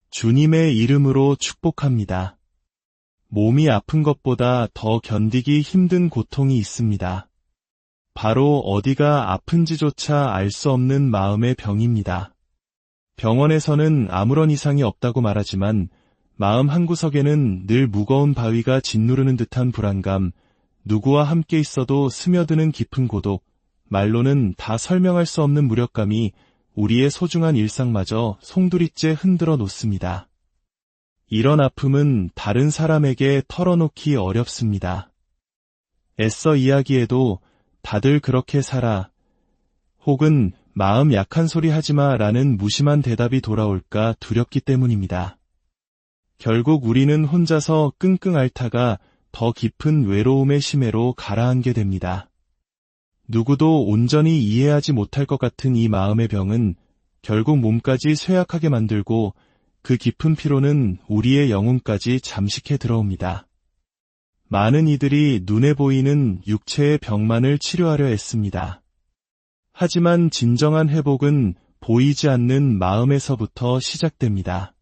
주님의 이름으로 축복합니다. 몸이 아픈 것보다 더 견디기 힘든 고통이 있습니다. 바로 어디가 아픈지조차 알 수 없는 마음의 병입니다. 병원에서는 아무런 이상이 없다고 말하지만 마음 한구석에는 늘 무거운 바위가 짓누르는 듯한 불안감, 누구와 함께 있어도 스며드는 깊은 고독, 말로는 다 설명할 수 없는 무력감이 우리의 소중한 일상마저 송두리째 흔들어 놓습니다. 이런 아픔은 다른 사람에게 털어놓기 어렵습니다. 애써 이야기해도 다들 그렇게 살아, 혹은 마음 약한 소리 하지마 라는 무심한 대답이 돌아올까 두렵기 때문입니다. 결국 우리는 혼자서 끙끙 앓다가 더 깊은 외로움의 심해로 가라앉게 됩니다. 누구도 온전히 이해하지 못할 것 같은 이 마음의 병은 결국 몸까지 쇠약하게 만들고 그 깊은 피로는 우리의 영혼까지 잠식해 들어옵니다. 많은 이들이 눈에 보이는 육체의 병만을 치료하려 애씁니다. 하지만 진정한 회복은 보이지 않는 마음에서부터 시작됩니다.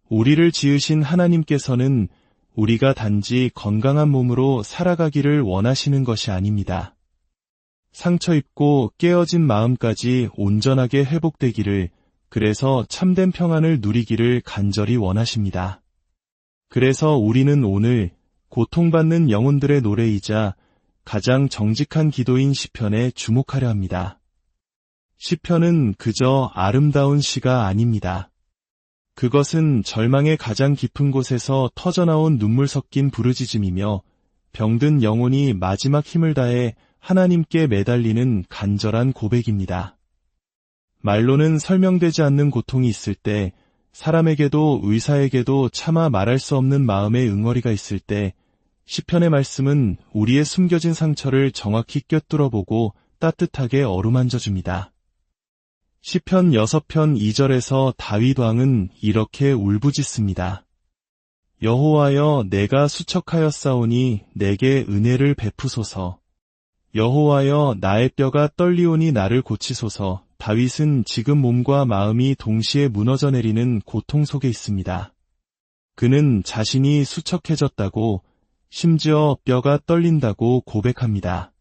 우리를 지으신 하나님께서는 우리가 단지 건강한 몸으로 살아가기를 원하시는 것이 아닙니다. 상처 입고 깨어진 마음까지 온전하게 회복되기를, 그래서 참된 평안을 누리기를 간절히 원하십니다. 그래서 우리는 오늘 고통받는 영혼들의 노래이자 가장 정직한 기도인 시편에 주목하려 합니다. 시편은 그저 아름다운 시가 아닙니다. 그것은 절망의 가장 깊은 곳에서 터져나온 눈물 섞인 부르짖음이며 병든 영혼이 마지막 힘을 다해 하나님께 매달리는 간절한 고백입니다. 말로는 설명되지 않는 고통이 있을 때, 사람에게도 의사에게도 차마 말할 수 없는 마음의 응어리가 있을 때, 시편의 말씀은 우리의 숨겨진 상처를 정확히 꿰뚫어보고 따뜻하게 어루만져줍니다. 시편 6편 2절에서 다윗 왕은 이렇게 울부짖습니다. 여호와여, 내가 수척하였사오니 내게 은혜를 베푸소서. 여호와여, 나의 뼈가 떨리오니 나를 고치소서. 다윗은 지금 몸과 마음이 동시에 무너져 내리는 고통 속에 있습니다. 그는 자신이 수척해졌다고, 심지어 뼈가 떨린다고 고백합니다.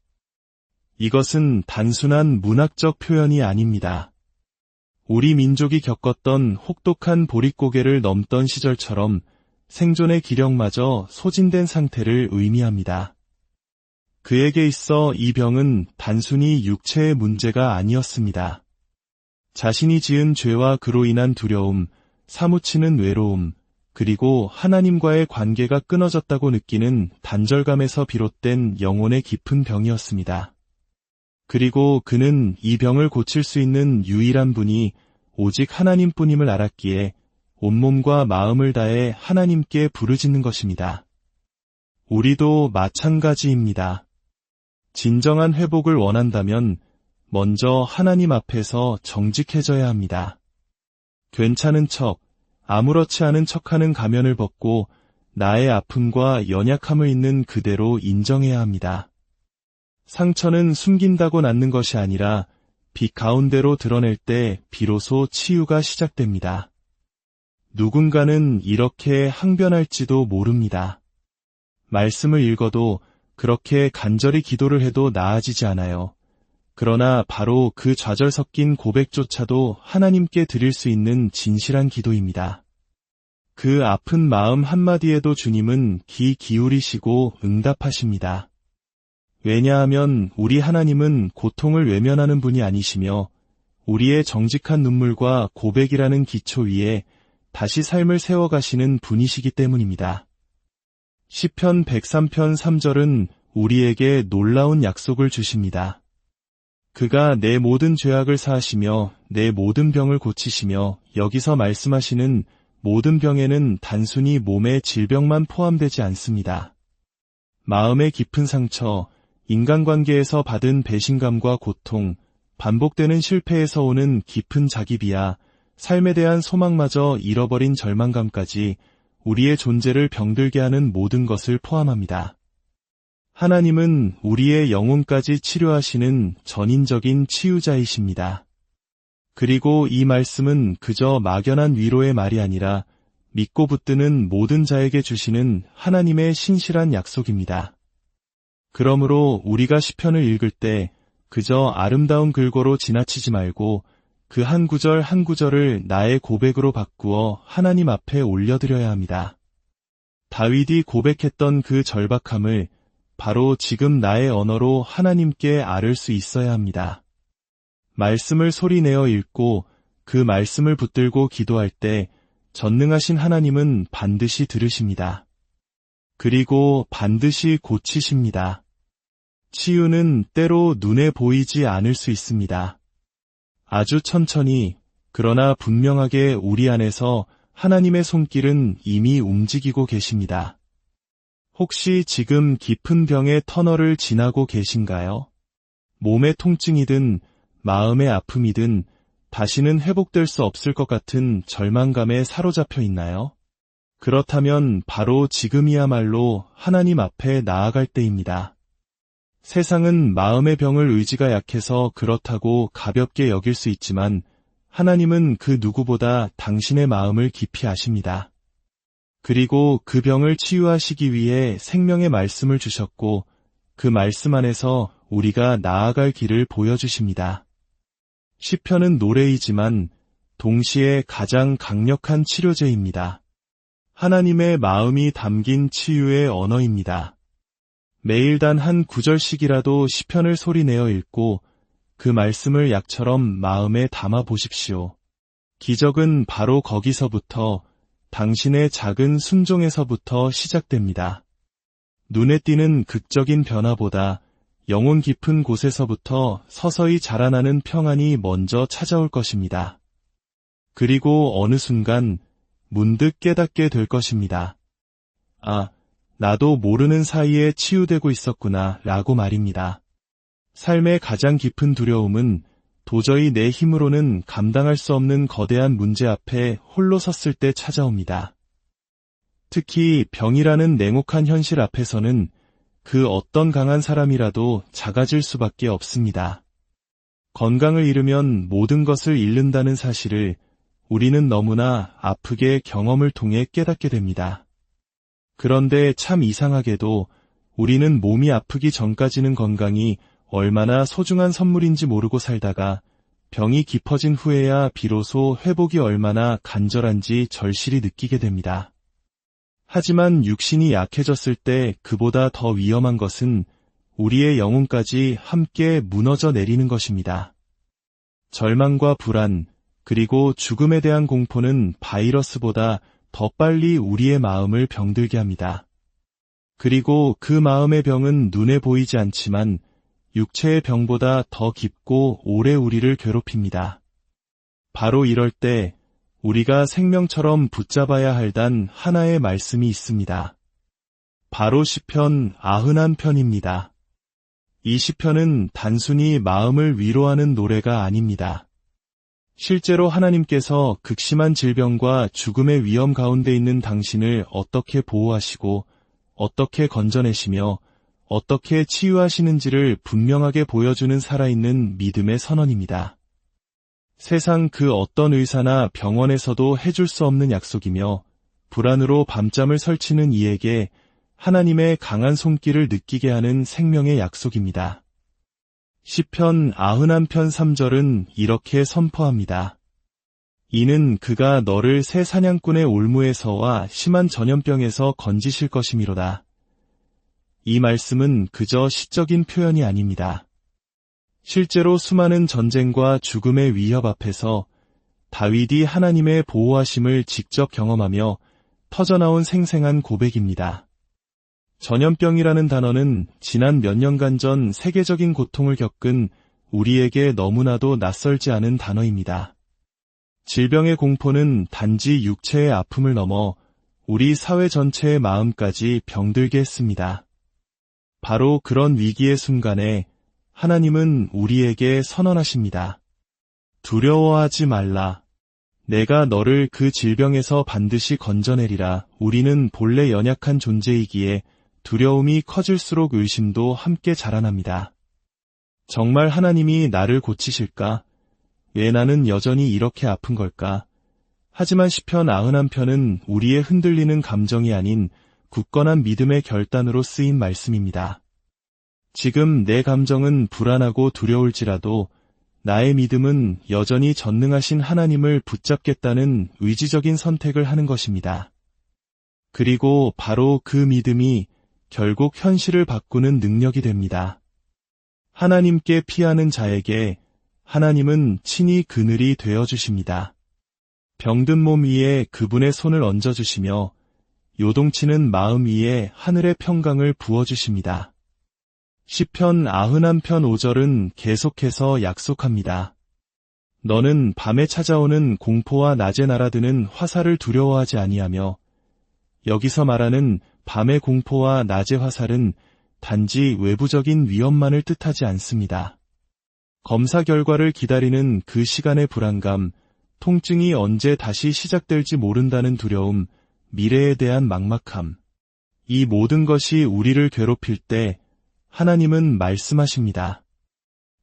이것은 단순한 문학적 표현이 아닙니다. 우리 민족이 겪었던 혹독한 보릿고개를 넘던 시절처럼 생존의 기력마저 소진된 상태를 의미합니다. 그에게 있어 이 병은 단순히 육체의 문제가 아니었습니다. 자신이 지은 죄와 그로 인한 두려움, 사무치는 외로움, 그리고 하나님과의 관계가 끊어졌다고 느끼는 단절감에서 비롯된 영혼의 깊은 병이었습니다. 그리고 그는 이 병을 고칠 수 있는 유일한 분이 오직 하나님뿐임을 알았기에 온몸과 마음을 다해 하나님께 부르짖는 것입니다. 우리도 마찬가지입니다. 진정한 회복을 원한다면 먼저 하나님 앞에서 정직해져야 합니다. 괜찮은 척, 아무렇지 않은 척하는 가면을 벗고 나의 아픔과 연약함을 있는 그대로 인정해야 합니다. 상처는 숨긴다고 낫는 것이 아니라 빛 가운데로 드러낼 때 비로소 치유가 시작됩니다. 누군가는 이렇게 항변할지도 모릅니다. 말씀을 읽어도 그렇게 간절히 기도를 해도 나아지지 않아요. 그러나 바로 그 좌절 섞인 고백조차도 하나님께 드릴 수 있는 진실한 기도입니다. 그 아픈 마음 한마디에도 주님은 귀 기울이시고 응답하십니다. 왜냐하면 우리 하나님은 고통을 외면하는 분이 아니시며 우리의 정직한 눈물과 고백이라는 기초 위에 다시 삶을 세워가시는 분이시기 때문입니다. 시편 103편 3절은 우리에게 놀라운 약속을 주십니다. 그가 내 모든 죄악을 사하시며 내 모든 병을 고치시며 여기서 말씀하시는 모든 병에는 단순히 몸의 질병만 포함되지 않습니다. 마음의 깊은 상처, 인간관계에서 받은 배신감과 고통, 반복되는 실패에서 오는 깊은 자기비하, 삶에 대한 소망마저 잃어버린 절망감까지 우리의 존재를 병들게 하는 모든 것을 포함합니다. 하나님은 우리의 영혼까지 치료하시는 전인적인 치유자이십니다. 그리고 이 말씀은 그저 막연한 위로의 말이 아니라 믿고 붙드는 모든 자에게 주시는 하나님의 신실한 약속입니다. 그러므로 우리가 시편을 읽을 때 그저 아름다운 글거로 지나치지 말고 그 한 구절 한 구절을 나의 고백으로 바꾸어 하나님 앞에 올려드려야 합니다. 다윗이 고백했던 그 절박함을 바로 지금 나의 언어로 하나님께 아를 수 있어야 합니다. 말씀을 소리내어 읽고 그 말씀을 붙들고 기도할 때 전능하신 하나님은 반드시 들으십니다. 그리고 반드시 고치십니다. 치유는 때로 눈에 보이지 않을 수 있습니다. 아주 천천히, 그러나 분명하게 우리 안에서 하나님의 손길은 이미 움직이고 계십니다. 혹시 지금 깊은 병의 터널을 지나고 계신가요? 몸의 통증이든 마음의 아픔이든 다시는 회복될 수 없을 것 같은 절망감에 사로잡혀 있나요? 그렇다면 바로 지금이야말로 하나님 앞에 나아갈 때입니다. 세상은 마음의 병을 의지가 약해서 그렇다고 가볍게 여길 수 있지만 하나님은 그 누구보다 당신의 마음을 깊이 아십니다. 그리고 그 병을 치유하시기 위해 생명의 말씀을 주셨고 그 말씀 안에서 우리가 나아갈 길을 보여주십니다. 시편은 노래이지만 동시에 가장 강력한 치료제입니다. 하나님의 마음이 담긴 치유의 언어입니다. 매일 단 한 구절씩이라도 시편을 소리내어 읽고 그 말씀을 약처럼 마음에 담아 보십시오. 기적은 바로 거기서부터 당신의 작은 순종에서부터 시작됩니다. 눈에 띄는 극적인 변화보다 영혼 깊은 곳에서부터 서서히 자라나는 평안이 먼저 찾아올 것입니다. 그리고 어느 순간 문득 깨닫게 될 것입니다. 아, 나도 모르는 사이에 치유되고 있었구나 라고 말입니다. 삶의 가장 깊은 두려움은 도저히 내 힘으로는 감당할 수 없는 거대한 문제 앞에 홀로 섰을 때 찾아옵니다. 특히 병이라는 냉혹한 현실 앞에서는 그 어떤 강한 사람이라도 작아질 수밖에 없습니다. 건강을 잃으면 모든 것을 잃는다는 사실을 우리는 너무나 아프게 경험을 통해 깨닫게 됩니다. 그런데 참 이상하게도 우리는 몸이 아프기 전까지는 건강이 얼마나 소중한 선물인지 모르고 살다가 병이 깊어진 후에야 비로소 회복이 얼마나 간절한지 절실히 느끼게 됩니다. 하지만 육신이 약해졌을 때 그보다 더 위험한 것은 우리의 영혼까지 함께 무너져 내리는 것입니다. 절망과 불안, 그리고 죽음에 대한 공포는 바이러스보다 더 빨리 우리의 마음을 병들게 합니다. 그리고 그 마음의 병은 눈에 보이지 않지만 육체의 병보다 더 깊고 오래 우리를 괴롭힙니다. 바로 이럴 때 우리가 생명처럼 붙잡아야 할 단 하나의 말씀이 있습니다. 바로 시편 91편입니다. 이 시편은 단순히 마음을 위로하는 노래가 아닙니다. 실제로 하나님께서 극심한 질병과 죽음의 위험 가운데 있는 당신을 어떻게 보호하시고 어떻게 건져내시며 어떻게 치유하시는지를 분명하게 보여주는 살아있는 믿음의 선언입니다. 세상 그 어떤 의사나 병원에서도 해줄 수 없는 약속이며 불안으로 밤잠을 설치는 이에게 하나님의 강한 손길을 느끼게 하는 생명의 약속입니다. 시편 91편 3절은 이렇게 선포합니다. 이는 그가 너를 새 사냥꾼의 올무에서와 심한 전염병에서 건지실 것이미로다. 이 말씀은 그저 시적인 표현이 아닙니다. 실제로 수많은 전쟁과 죽음의 위협 앞에서 다윗이 하나님의 보호하심을 직접 경험하며 터져나온 생생한 고백입니다. 전염병이라는 단어는 지난 몇 년간 전 세계적인 고통을 겪은 우리에게 너무나도 낯설지 않은 단어입니다. 질병의 공포는 단지 육체의 아픔을 넘어 우리 사회 전체의 마음까지 병들게 했습니다. 바로 그런 위기의 순간에 하나님은 우리에게 선언하십니다. 두려워하지 말라. 내가 너를 그 질병에서 반드시 건져내리라. 우리는 본래 연약한 존재이기에 두려움이 커질수록 의심도 함께 자라납니다. 정말 하나님이 나를 고치실까? 왜 나는 여전히 이렇게 아픈 걸까? 하지만 시편 91편은 우리의 흔들리는 감정이 아닌 굳건한 믿음의 결단으로 쓰인 말씀입니다. 지금 내 감정은 불안하고 두려울지라도 나의 믿음은 여전히 전능하신 하나님을 붙잡겠다는 의지적인 선택을 하는 것입니다. 그리고 바로 그 믿음이 결국 현실을 바꾸는 능력이 됩니다. 하나님께 피하는 자에게 하나님은 친히 그늘이 되어주십니다. 병든 몸 위에 그분의 손을 얹어주시며 요동치는 마음 위에 하늘의 평강을 부어주십니다. 시편 91편 5절은 계속해서 약속합니다. 너는 밤에 찾아오는 공포와 낮에 날아드는 화살을 두려워하지 아니하며. 여기서 말하는 밤의 공포와 낮의 화살은 단지 외부적인 위험만을 뜻하지 않습니다. 검사 결과를 기다리는 그 시간의 불안감, 통증이 언제 다시 시작될지 모른다는 두려움, 미래에 대한 막막함. 이 모든 것이 우리를 괴롭힐 때 하나님은 말씀하십니다.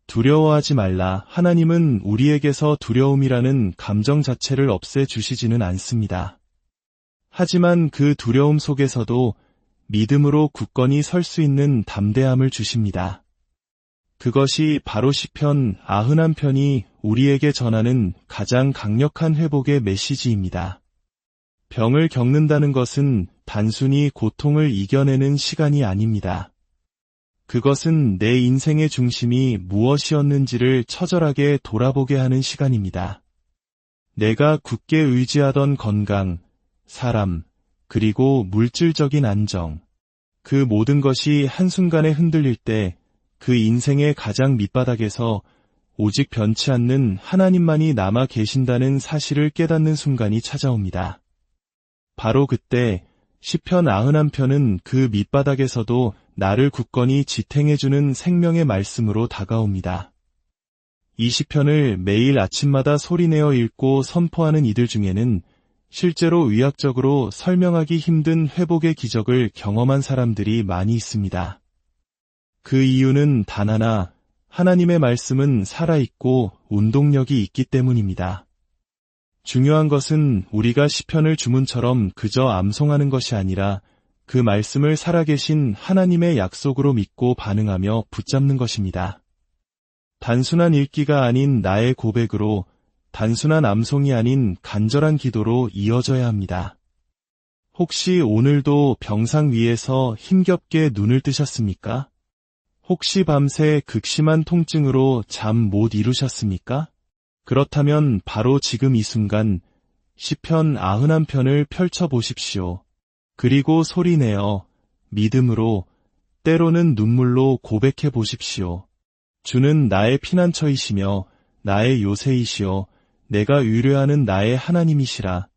두려워하지 말라. 하나님은 우리에게서 두려움이라는 감정 자체를 없애주시지는 않습니다. 하지만 그 두려움 속에서도 믿음으로 굳건히 설 수 있는 담대함을 주십니다. 그것이 바로 시편 91편이 우리에게 전하는 가장 강력한 회복의 메시지입니다. 병을 겪는다는 것은 단순히 고통을 이겨내는 시간이 아닙니다. 그것은 내 인생의 중심이 무엇이었는지를 처절하게 돌아보게 하는 시간입니다. 내가 굳게 의지하던 건강, 사람, 그리고 물질적인 안정, 그 모든 것이 한순간에 흔들릴 때 그 인생의 가장 밑바닥에서 오직 변치 않는 하나님만이 남아 계신다는 사실을 깨닫는 순간이 찾아옵니다. 바로 그때 시편 91편은 그 밑바닥에서도 나를 굳건히 지탱해주는 생명의 말씀으로 다가옵니다. 이 시편을 매일 아침마다 소리내어 읽고 선포하는 이들 중에는 실제로 의학적으로 설명하기 힘든 회복의 기적을 경험한 사람들이 많이 있습니다. 그 이유는 단 하나, 하나님의 말씀은 살아있고 운동력이 있기 때문입니다. 중요한 것은 우리가 시편을 주문처럼 그저 암송하는 것이 아니라 그 말씀을 살아계신 하나님의 약속으로 믿고 반응하며 붙잡는 것입니다. 단순한 읽기가 아닌 나의 고백으로, 단순한 암송이 아닌 간절한 기도로 이어져야 합니다. 혹시 오늘도 병상 위에서 힘겹게 눈을 뜨셨습니까? 혹시 밤새 극심한 통증으로 잠 못 이루셨습니까? 그렇다면 바로 지금 이 순간 시편 91편을 펼쳐보십시오. 그리고 소리내어 믿음으로, 때로는 눈물로 고백해 보십시오. 주는 나의 피난처이시며 나의 요새이시여 내가 의뢰하는 나의 하나님이시라.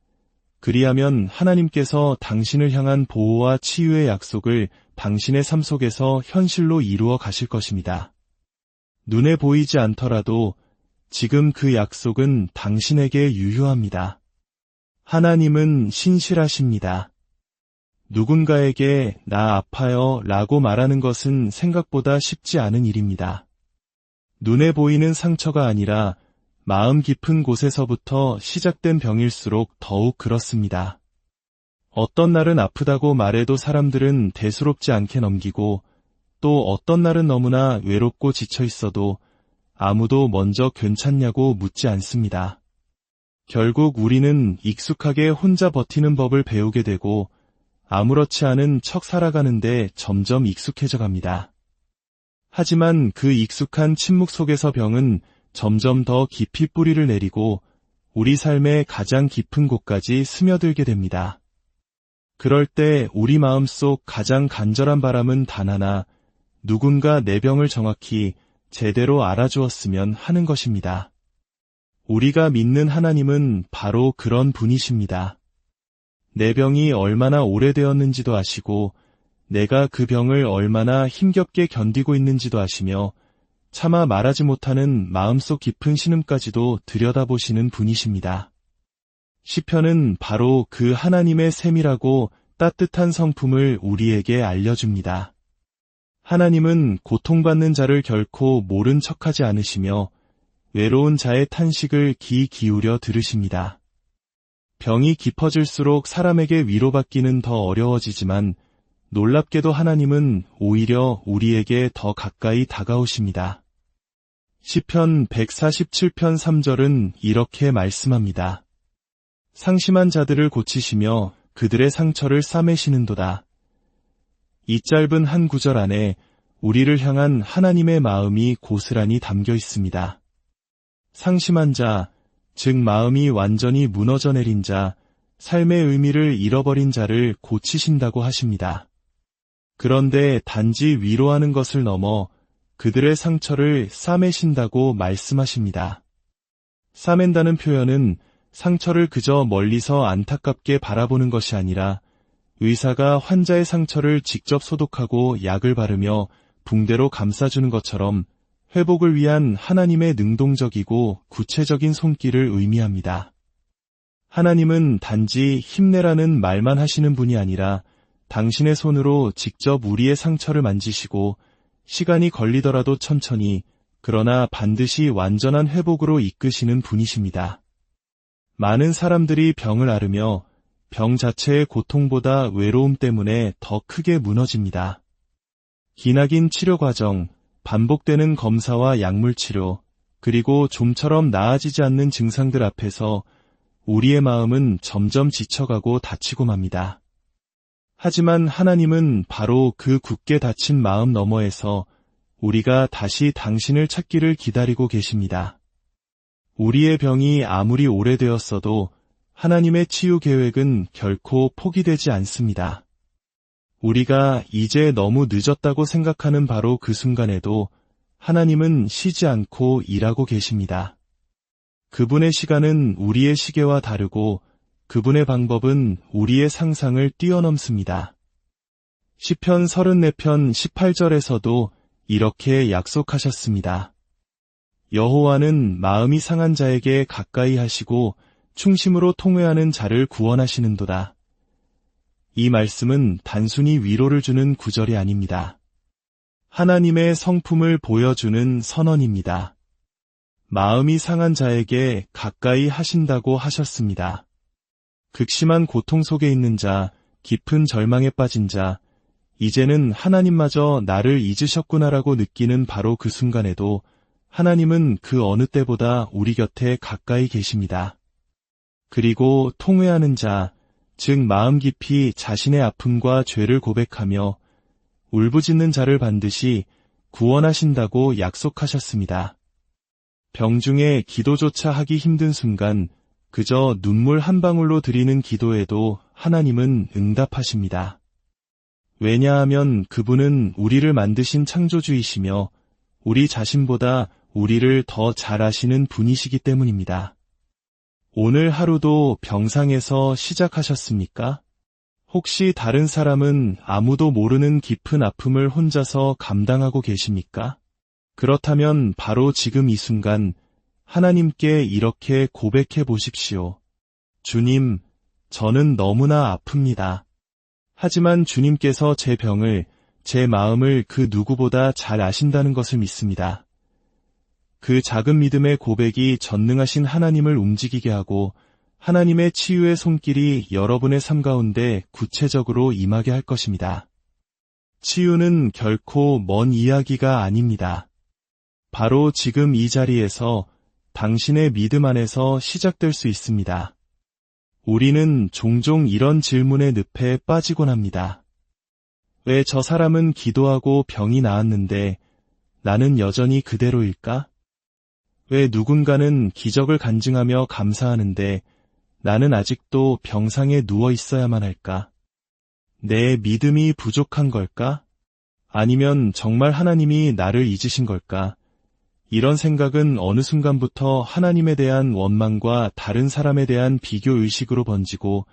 그리하면 하나님께서 당신을 향한 보호와 치유의 약속을 당신의 삶 속에서 현실로 이루어 가실 것입니다. 눈에 보이지 않더라도 지금 그 약속은 당신에게 유효합니다. 하나님은 신실하십니다. 누군가에게 나 아파요 라고 말하는 것은 생각보다 쉽지 않은 일입니다. 눈에 보이는 상처가 아니라 마음 깊은 곳에서부터 시작된 병일수록 더욱 그렇습니다. 어떤 날은 아프다고 말해도 사람들은 대수롭지 않게 넘기고, 또 어떤 날은 너무나 외롭고 지쳐 있어도 아무도 먼저 괜찮냐고 묻지 않습니다. 결국 우리는 익숙하게 혼자 버티는 법을 배우게 되고 아무렇지 않은 척 살아가는데 점점 익숙해져 갑니다. 하지만 그 익숙한 침묵 속에서 병은 점점 더 깊이 뿌리를 내리고 우리 삶의 가장 깊은 곳까지 스며들게 됩니다. 그럴 때 우리 마음속 가장 간절한 바람은 단 하나, 누군가 내 병을 정확히 제대로 알아주었으면 하는 것입니다. 우리가 믿는 하나님은 바로 그런 분이십니다. 내 병이 얼마나 오래되었는지도 아시고 내가 그 병을 얼마나 힘겹게 견디고 있는지도 아시며 차마 말하지 못하는 마음속 깊은 신음까지도 들여다보시는 분이십니다. 시편은 바로 그 하나님의 세밀하고 따뜻한 성품을 우리에게 알려줍니다. 하나님은 고통받는 자를 결코 모른 척하지 않으시며 외로운 자의 탄식을 귀 기울여 들으십니다. 병이 깊어질수록 사람에게 위로받기는 더 어려워지지만 놀랍게도 하나님은 오히려 우리에게 더 가까이 다가오십니다. 시편 147편 3절은 이렇게 말씀합니다. 상심한 자들을 고치시며 그들의 상처를 싸매시는도다. 이 짧은 한 구절 안에 우리를 향한 하나님의 마음이 고스란히 담겨 있습니다. 상심한 자, 즉 마음이 완전히 무너져 내린 자, 삶의 의미를 잃어버린 자를 고치신다고 하십니다. 그런데 단지 위로하는 것을 넘어 그들의 상처를 싸매신다고 말씀하십니다. 싸맨다는 표현은 상처를 그저 멀리서 안타깝게 바라보는 것이 아니라 의사가 환자의 상처를 직접 소독하고 약을 바르며 붕대로 감싸주는 것처럼 회복을 위한 하나님의 능동적이고 구체적인 손길을 의미합니다. 하나님은 단지 힘내라는 말만 하시는 분이 아니라 당신의 손으로 직접 우리의 상처를 만지시고 시간이 걸리더라도 천천히 그러나 반드시 완전한 회복으로 이끄시는 분이십니다. 많은 사람들이 병을 앓으며 병 자체의 고통보다 외로움 때문에 더 크게 무너집니다. 기나긴 치료 과정, 반복되는 검사와 약물 치료, 그리고 좀처럼 나아지지 않는 증상들 앞에서 우리의 마음은 점점 지쳐가고 다치고 맙니다. 하지만 하나님은 바로 그 굳게 닫힌 마음 너머에서 우리가 다시 당신을 찾기를 기다리고 계십니다. 우리의 병이 아무리 오래되었어도 하나님의 치유 계획은 결코 포기되지 않습니다. 우리가 이제 너무 늦었다고 생각하는 바로 그 순간에도 하나님은 쉬지 않고 일하고 계십니다. 그분의 시간은 우리의 시계와 다르고 그분의 방법은 우리의 상상을 뛰어넘습니다. 시편 34편 18절에서도 이렇게 약속하셨습니다. 여호와는 마음이 상한 자에게 가까이 하시고 충심으로 통회하는 자를 구원하시는도다. 이 말씀은 단순히 위로를 주는 구절이 아닙니다. 하나님의 성품을 보여주는 선언입니다. 마음이 상한 자에게 가까이 하신다고 하셨습니다. 극심한 고통 속에 있는 자, 깊은 절망에 빠진 자, 이제는 하나님마저 나를 잊으셨구나라고 느끼는 바로 그 순간에도 하나님은 그 어느 때보다 우리 곁에 가까이 계십니다. 그리고 통회하는 자, 즉 마음 깊이 자신의 아픔과 죄를 고백하며 울부짖는 자를 반드시 구원하신다고 약속하셨습니다. 병중에 기도조차 하기 힘든 순간 그저 눈물 한 방울로 드리는 기도에도 하나님은 응답하십니다. 왜냐하면 그분은 우리를 만드신 창조주이시며 우리 자신보다 우리를 더 잘 아시는 분이시기 때문입니다. 오늘 하루도 병상에서 시작하셨습니까? 혹시 다른 사람은 아무도 모르는 깊은 아픔을 혼자서 감당하고 계십니까? 그렇다면 바로 지금 이 순간 하나님께 이렇게 고백해 보십시오. 주님, 저는 너무나 아픕니다. 하지만 주님께서 제 병을, 제 마음을 그 누구보다 잘 아신다는 것을 믿습니다. 그 작은 믿음의 고백이 전능하신 하나님을 움직이게 하고 하나님의 치유의 손길이 여러분의 삶 가운데 구체적으로 임하게 할 것입니다. 치유는 결코 먼 이야기가 아닙니다. 바로 지금 이 자리에서 당신의 믿음 안에서 시작될 수 있습니다. 우리는 종종 이런 질문의 늪에 빠지곤 합니다. 왜 저 사람은 기도하고 병이 나았는데 나는 여전히 그대로일까? 왜 누군가는 기적을 간증하며 감사하는데 나는 아직도 병상에 누워 있어야만 할까? 내 믿음이 부족한 걸까? 아니면 정말 하나님이 나를 잊으신 걸까? 이런 생각은 어느 순간부터 하나님에 대한 원망과 다른 사람에 대한 비교 의식으로 번지고